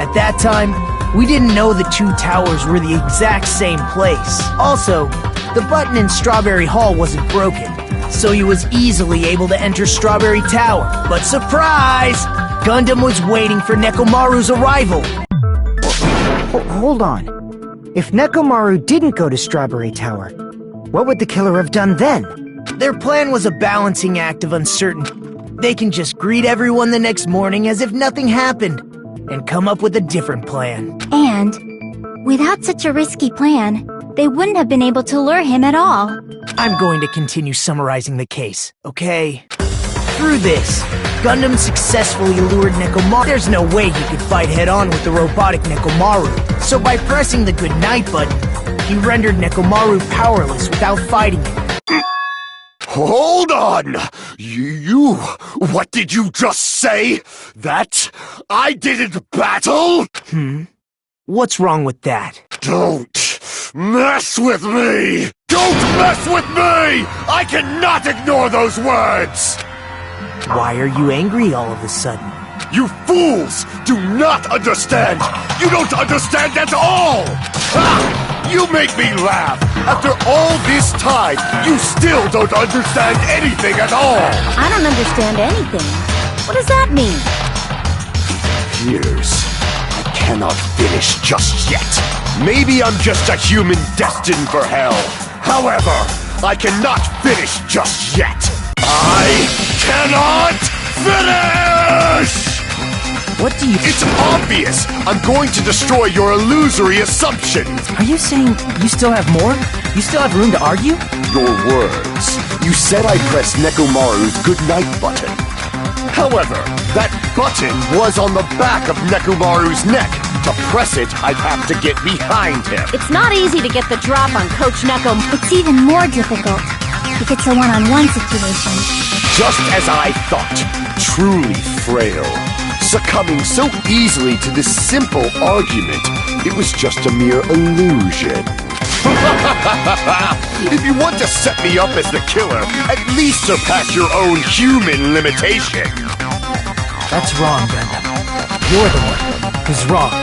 At that time, we didn't know the two towers were the exact same place. Also, the button in Strawberry Hall wasn't broken, so he was easily able to enter Strawberry Tower. But surprise! Gundam was waiting for Nekomaru's arrival. Hold on. If Nekomaru didn't go to Strawberry Tower, what would the killer have done then? Their plan was a balancing act of uncertainty. They can just greet everyone the next morning as if nothing happened, and come up with a different plan. And, without such a risky plan, they wouldn't have been able to lure him at all. I'm going to continue summarizing the case, okay? Through this, Gundam successfully lured Nekomaru. There's no way he could fight head-on with the robotic Nekomaru, so by pressing the goodnight button, he rendered Nekomaru powerless without fighting him. Hold on! What did you just say? That I didn't battle? What's wrong with that? Don't mess with me! Don't mess with me! I cannot ignore those words! Why are you angry all of a sudden? You fools do not understand! You don't understand at all! Ha! You make me laugh! After all this time, you still don't understand anything at all! I don't understand anything. What does that mean? Years. I cannot finish just yet. Maybe I'm just a human destined for hell. However, I cannot finish just yet. I cannot finish! What do you... It's obvious! I'm going to destroy your illusory assumptions! Are you saying you still have more? You still have room to argue? Your words. You said I pressed Nekomaru's goodnight button. However, that button was on the back of Nekomaru's neck, To press it, I'd have to get behind him. It's not easy to get the drop on Coach Neko. It's even more difficult if it's a one-on-one situation. Just as I thought, truly frail. Succumbing so easily to this simple argument, it was just a mere illusion. If you want to set me up as the killer, at least surpass your own human limitation. That's wrong, Gundam. You're the one who's wrong.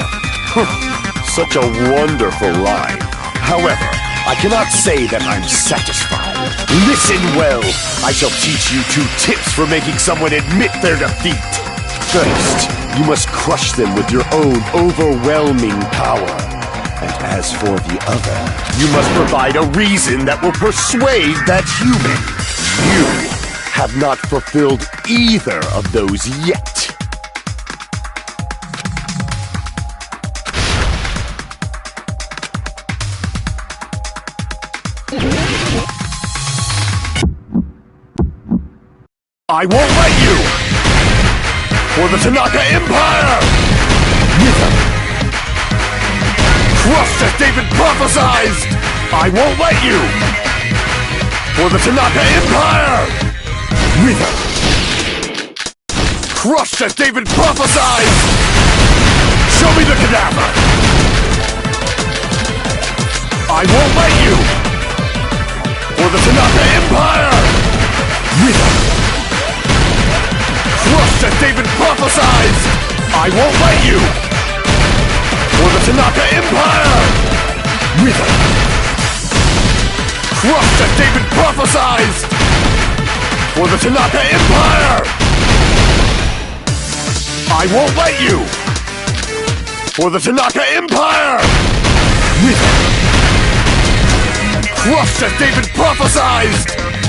Such a wonderful line. However, I cannot say that I'm satisfied. Listen well. I shall teach you 2 tips for making someone admit their defeat. First, you must crush them with your own overwhelming power. And as for the other, you must provide a reason that will persuade that human. You have not fulfilled either of those yet. I won't let you! For the Tanaka Empire! Crushed as David prophesied! I won't let you! For the Tanaka Empire! Crushed as David prophesied! Show me the cadaver! I won't let you! For the Tanaka Empire! Crushed as David prophesied! I won't let you! For the Tanaka Empire! Crushed as David prophesied! For the Tanaka Empire! I won't let you! For the Tanaka Empire! Crushed as David prophesied!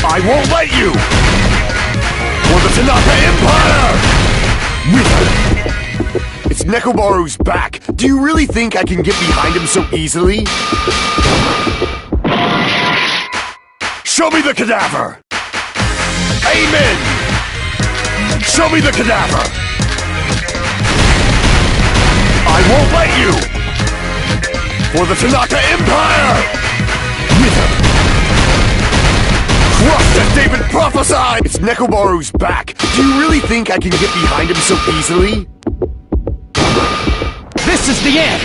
I won't let you! For the Tanaka Empire! It's Nekomaru's back. Do you really think I can get behind him so easily? Show me the cadaver! Amen! Show me the cadaver! I won't let you! For the Tanaka Empire! Crushed as David prophesied! It's Nekomaru's back. Do you really think I can get behind him so easily? This is the end!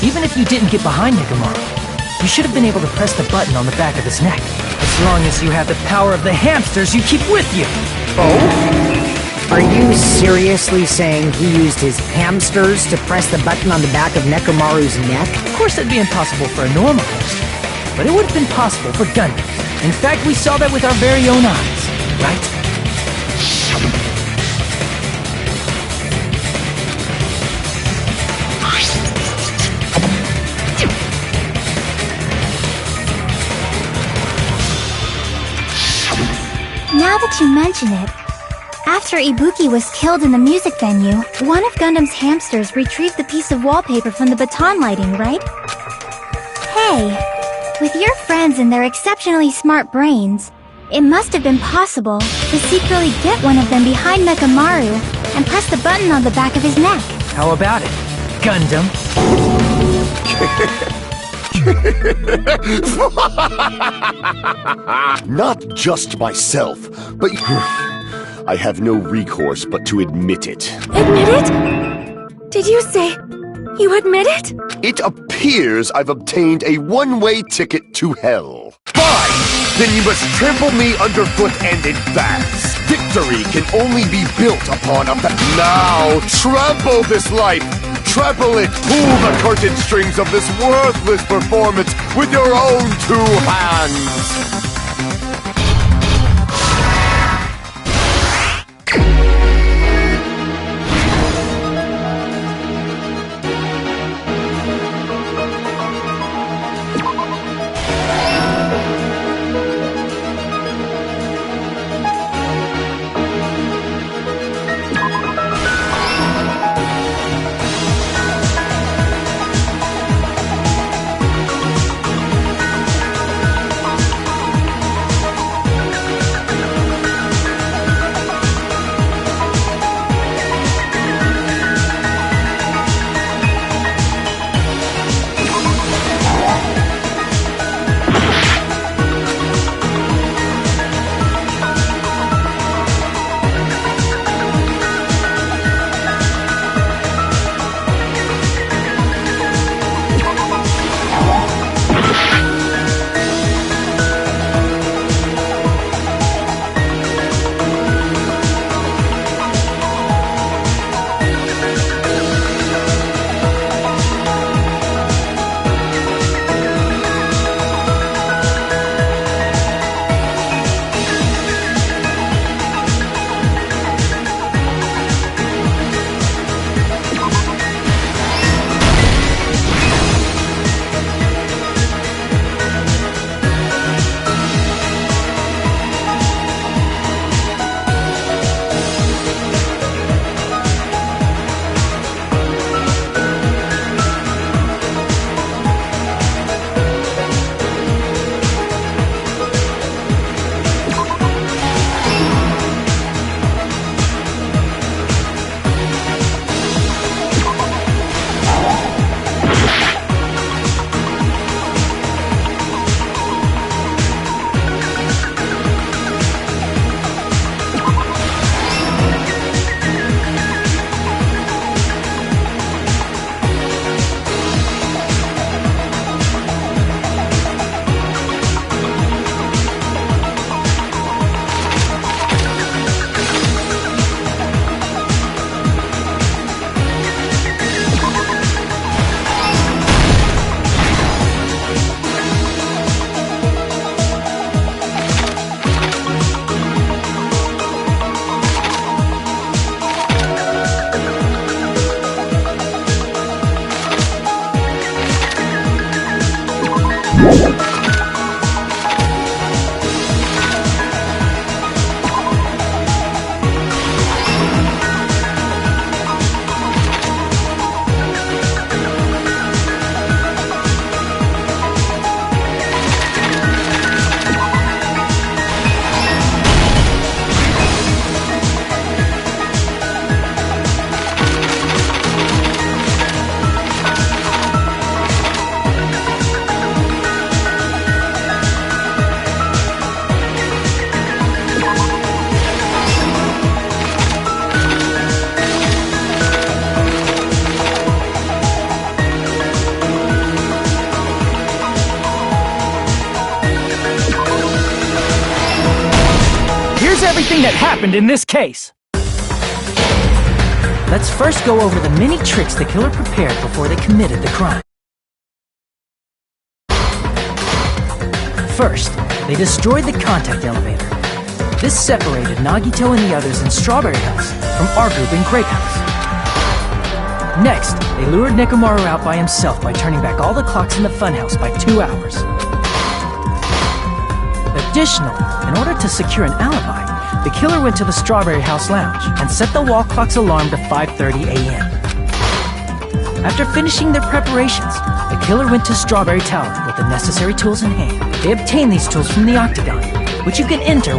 Even if you didn't get behind Nekomaru, you should have been able to press the button on the back of his neck. As long as you have the power of the hamsters you keep with you! Oh? Are you seriously saying he used his hamsters to press the button on the back of Nekomaru's neck? Of course that'd be impossible for a normal hamster, but it would have been possible for Gundam. In fact, we saw that with our very own eyes, right? Now that you mention it, after Ibuki was killed in the music venue, one of Gundam's hamsters retrieved the piece of wallpaper from the baton lighting, right? Hey, with your friends and their exceptionally smart brains, it must have been possible to secretly get one of them behind Nekomaru and press the button on the back of his neck. How about it, Gundam? Not just myself, but I have no recourse but to admit it. Admit it? Did you say you admit it? It appears I've obtained a one-way ticket to hell. Fine! Then you must trample me underfoot and advance. Victory can only be built upon a Now, trample this life! Trample it! Pull the curtain strings of this worthless performance with your own 2 hands! everything that happened in this case. Let's first go over the many tricks the killer prepared before they committed the crime. First, they destroyed the contact elevator. This separated Nagito and the others in Strawberry House from our group in Grape House. Next, they lured Nekomaru out by himself by turning back all the clocks in the funhouse by 2 hours. Additionally, in order to secure an alibi, the killer went to the Strawberry House lounge and set the wall clock's alarm to 5:30 a.m. After finishing their preparations, the killer went to Strawberry Tower with the necessary tools in hand. They obtained these tools from the octagon, which you can enter.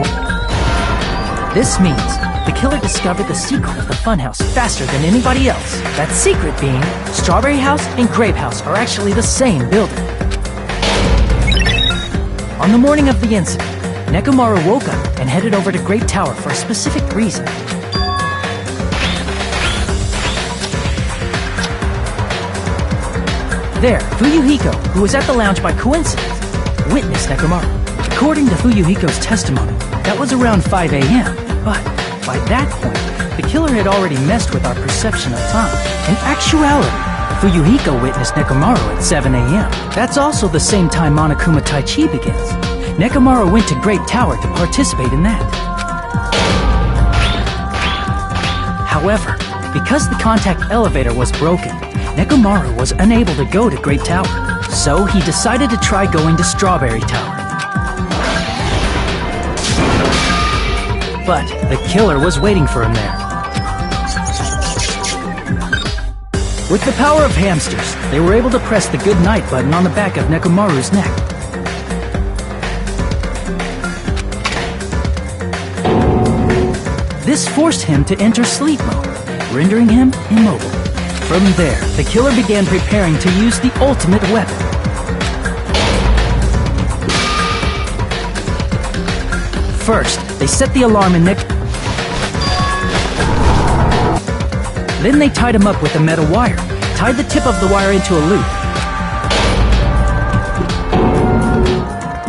This means the killer discovered the secret of the funhouse faster than anybody else. That secret being, Strawberry House and Grape House are actually the same building. On the morning of the incident, Nekomaru woke up and headed over to Grape Tower for a specific reason. There, Fuyuhiko, who was at the lounge by coincidence, witnessed Nekomaru. According to Fuyuhiko's testimony, that was around 5 a.m., but by that point, the killer had already messed with our perception of time. In actuality, Fuyuhiko witnessed Nekomaru at 7 a.m. That's also the same time Monokuma Tai Chi begins. Nekomaru went to Grape Tower to participate in that. However, because the contact elevator was broken, Nekomaru was unable to go to Grape Tower, so he decided to try going to Strawberry Tower. But the killer was waiting for him there. With the power of hamsters, they were able to press the good night button on the back of Nekomaru's neck. This forced him to enter sleep mode, rendering him immobile. From there, the killer began preparing to use the ultimate weapon. First, they set the alarm in Then they tied him up with a metal wire, tied the tip of the wire into a loop.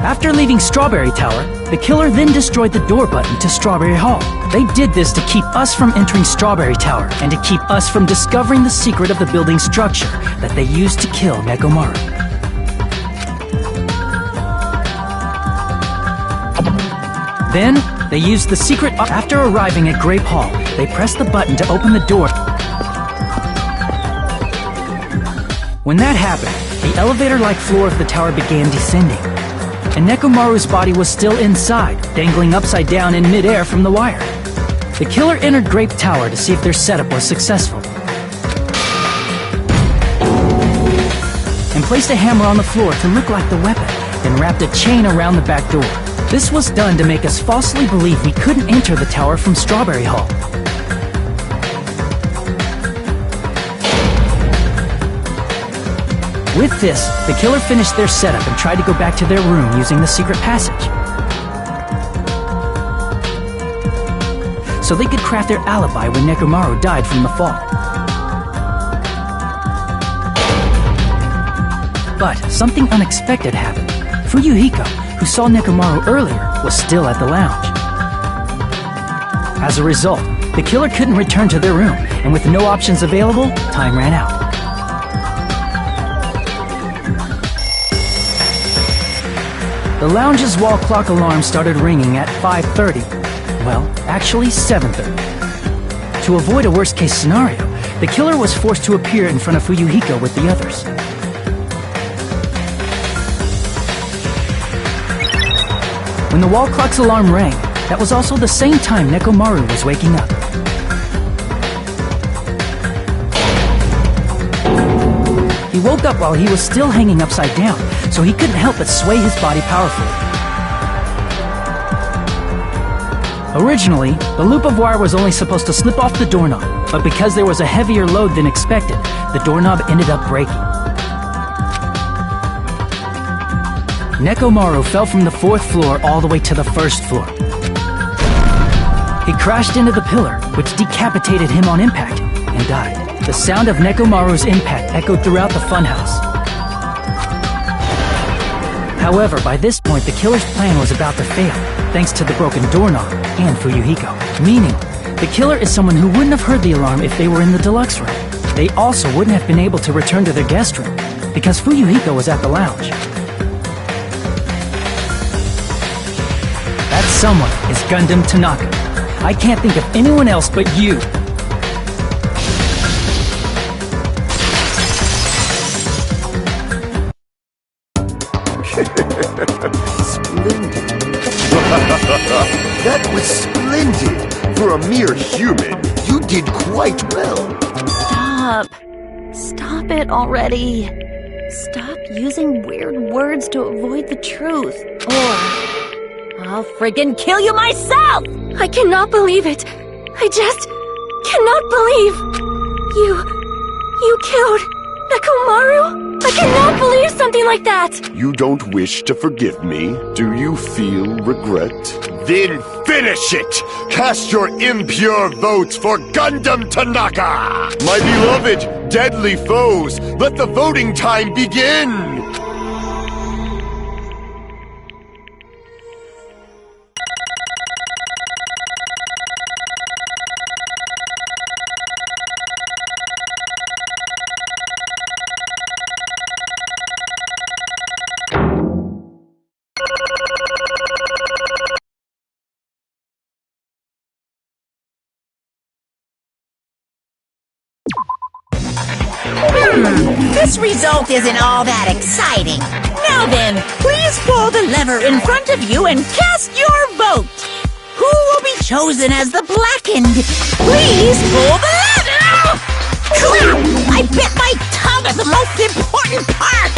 After leaving Strawberry Tower, the killer then destroyed the door button to Strawberry Hall. They did this to keep us from entering Strawberry Tower and to keep us from discovering the secret of the building's structure that they used to kill Nekomaru. Then, they used the secret. After arriving at Grape Hall, they pressed the button to open the door. When that happened, the elevator-like floor of the tower began descending, and Nekomaru's body was still inside, dangling upside down in midair from the wire. The killer entered Grape Tower to see if their setup was successful, and placed a hammer on the floor to look like the weapon, then wrapped a chain around the back door. This was done to make us falsely believe we couldn't enter the tower from Strawberry Hall. With this, the killer finished their setup and tried to go back to their room using the secret passage, so they could craft their alibi when Nekomaru died from the fall. But something unexpected happened. Fuyuhiko, who saw Nekomaru earlier, was still at the lounge. As a result, the killer couldn't return to their room, and with no options available, time ran out. The lounge's wall clock alarm started ringing at 5:30. Well, actually 7:30. To avoid a worst-case scenario, the killer was forced to appear in front of Fuyuhiko with the others. When the wall clock's alarm rang, that was also the same time Nekomaru was waking up. He woke up while he was still hanging upside down, so he couldn't help but sway his body powerfully. Originally, the loop of wire was only supposed to slip off the doorknob, but because there was a heavier load than expected, the doorknob ended up breaking. Nekomaru fell from the 4th floor all the way to the 1st floor. He crashed into the pillar, which decapitated him on impact, and died. The sound of Nekomaru's impact echoed throughout the funhouse. However, by this point, the killer's plan was about to fail, thanks to the broken doorknob and Fuyuhiko. Meaning, the killer is someone who wouldn't have heard the alarm if they were in the deluxe room. They also wouldn't have been able to return to their guest room, because Fuyuhiko was at the lounge. That someone is Gundam Tanaka. I can't think of anyone else but you. Splendid. That was splendid. For a mere human, you did quite well. Stop. Stop it already. Stop using weird words to avoid the truth. Or I'll friggin' kill you myself! I cannot believe it. I just cannot believe you killed Nekomaru? I cannot believe something like that! You don't wish to forgive me? Do you feel regret? Then finish it! Cast your impure votes for Gundam Tanaka! My beloved, deadly foes, let the voting time begin! This result isn't all that exciting. Now then, please pull the lever in front of you and cast your vote. Who will be chosen as the blackened? Please pull the lever! Crap! I bit my tongue at the most important part!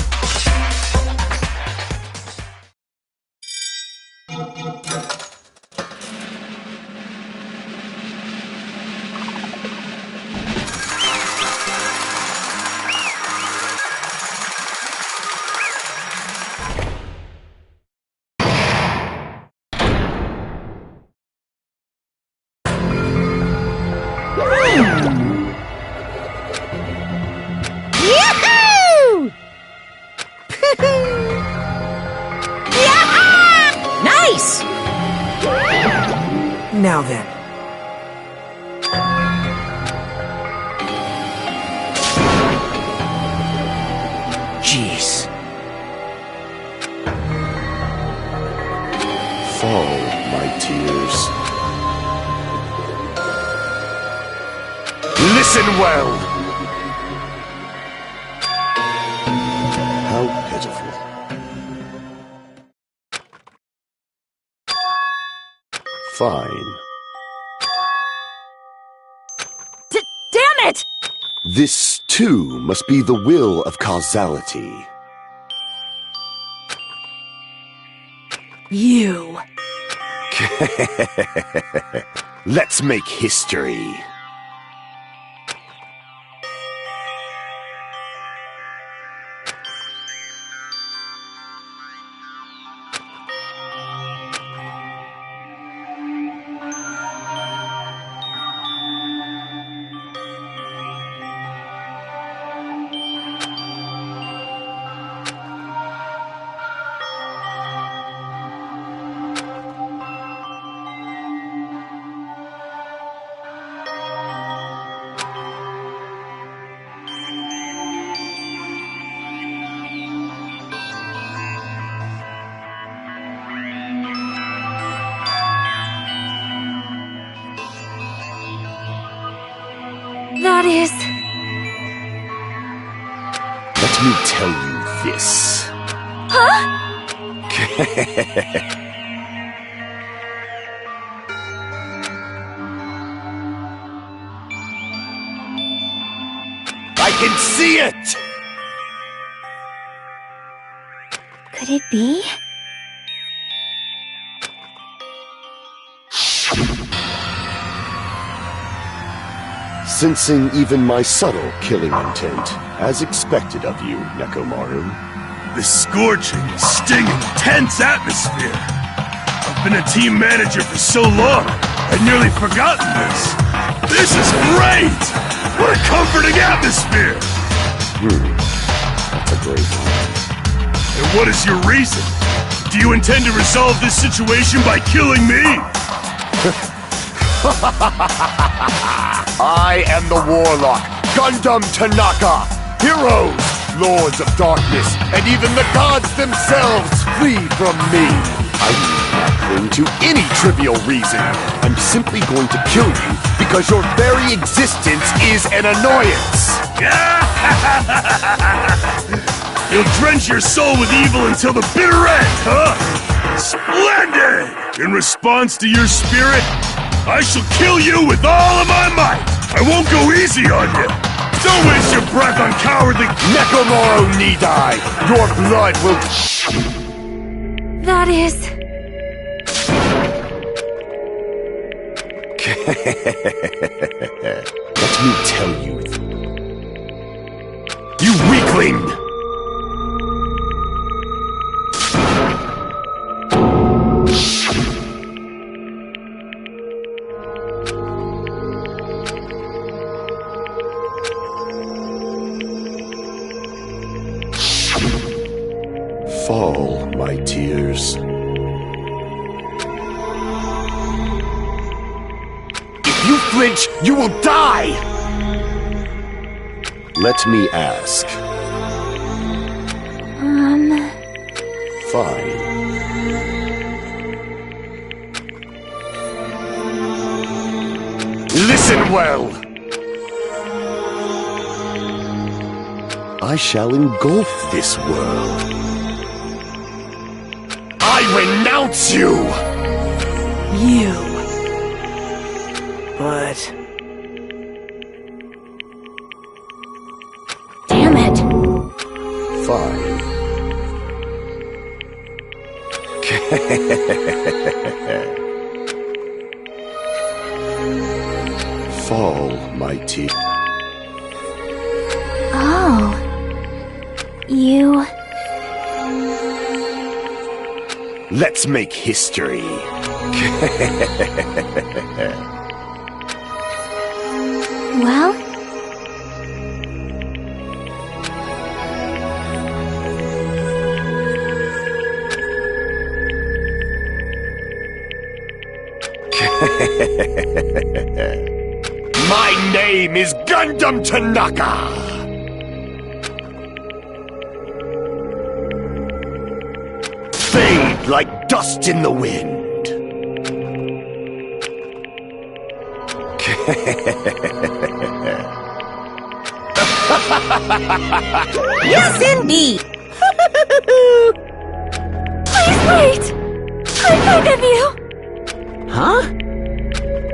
Yahoo! Nice! Now then. Jeez. Fall, my tears. Listen well! How pitiful. Fine. Damn it! This, too, must be the will of causality. You. Let's make history. That is... Let me tell you this. Huh? I can see it! Could it be? Sensing even my subtle killing intent, as expected of you, Nekomaru. The scorching, stinging, tense atmosphere. I've been a team manager for so long, I'd nearly forgotten this. This is great! What a comforting atmosphere! That's a great one. And what is your reason? Do you intend to resolve this situation by killing me? I am the Warlock, Gundam Tanaka. Heroes, Lords of Darkness, and even the gods themselves flee from me. I do not cling to any trivial reason. I'm simply going to kill you because your very existence is an annoyance. You'll drench your soul with evil until the bitter end, huh? Splendid! In response to your spirit, I shall kill you with all of my might! I won't go easy on you! Don't waste your breath on cowardly Nekomaru Nidai! Your blood will... That is... Let me tell you... You weakling! Fall, my tears. If you flinch, you will die! Let me ask. Fine. Listen well! I shall engulf this world. I renounce you! You. But... Damn it. Fine. Fall, my teeth. Oh. You... Let's make history. Well? My name is Gundam Tanaka! Fade like dust in the wind. Yes, indeed! Please wait! I beg of you! Huh?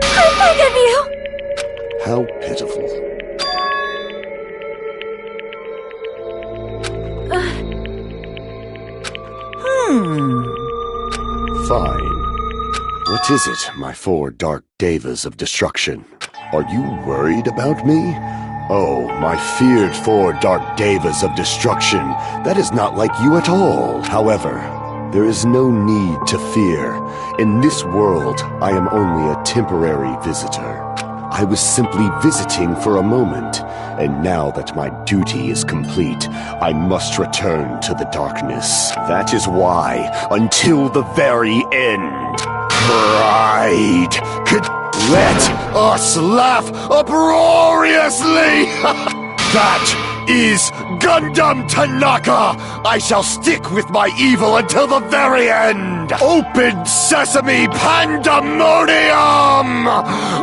I beg of you! How pitiful. Fine. What is it, my four dark devas of destruction? Are you worried about me? Oh, my feared four dark devas of destruction. That is not like you at all. However, there is no need to fear. In this world, I am only a temporary visitor. I was simply visiting for a moment, and now that my duty is complete, I must return to the darkness. That is why, until the very end, pride could let us laugh uproariously! That is Gundam Tanaka! I shall stick with my evil until the very end! Open sesame pandemonium!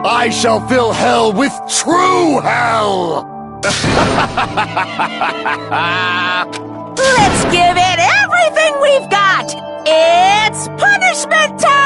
I shall fill hell with true hell! Let's give it everything we've got! It's punishment time!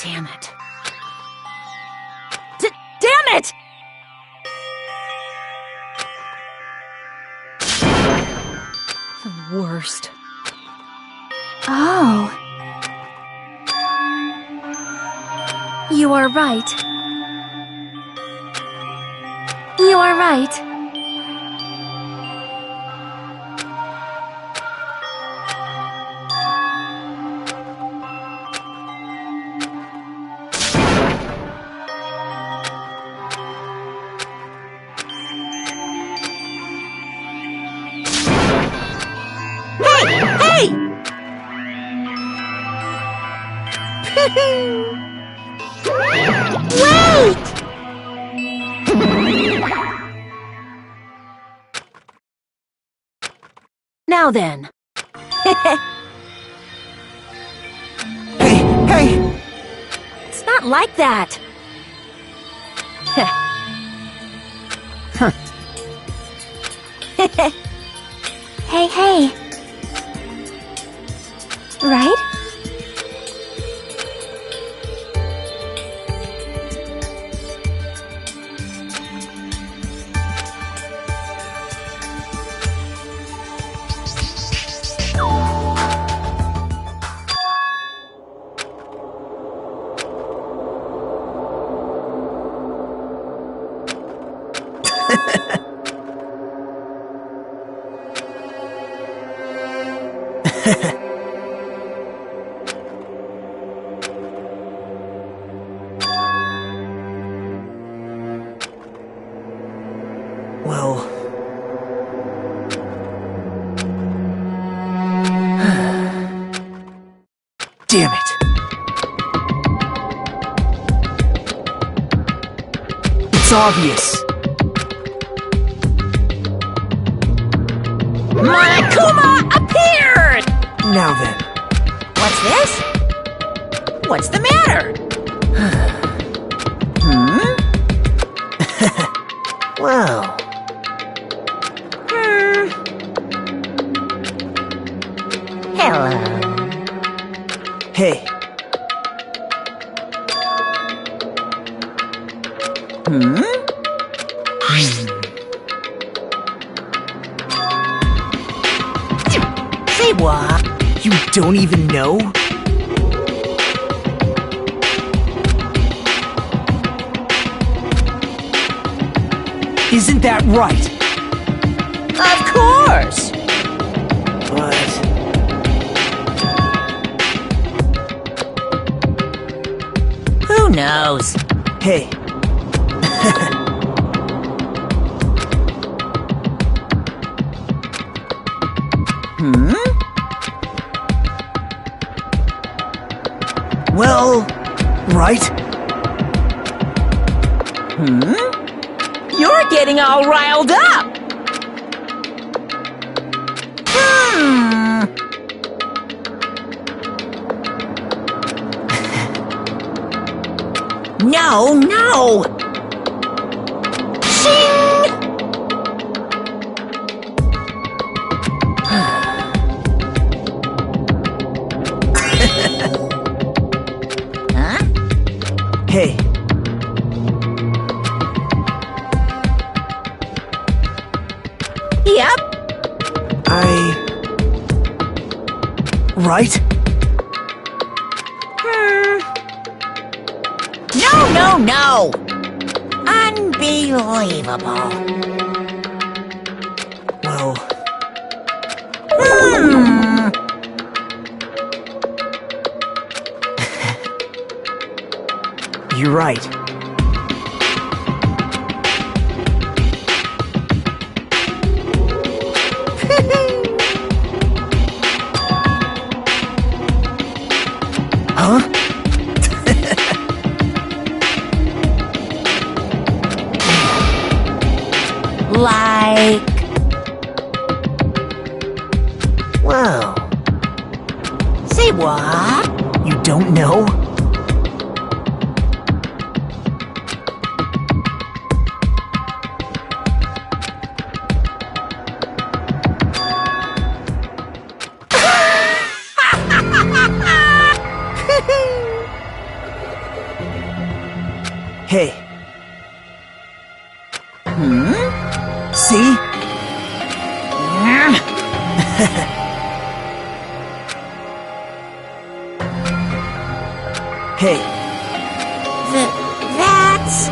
Damn it. Damn it! The worst. Oh. You are right. You are right. Hey! Wait! Now then. Hey! It's not like that. Hey. Right? Well... Damn it. It's obvious. Monokuma appeared! Now then. What's this? What's the matter? Well... Hello. Hey. Say what? You don't even know? Isn't that right? Of course! But... Who knows? Hey. Well, right? You're getting all riled up! No! Shing! Huh? Hey. Yep. Right? No! Unbelievable. Well... You're right. Huh? Like... Well... Say what? You don't know? Hey. See? Hey. That's...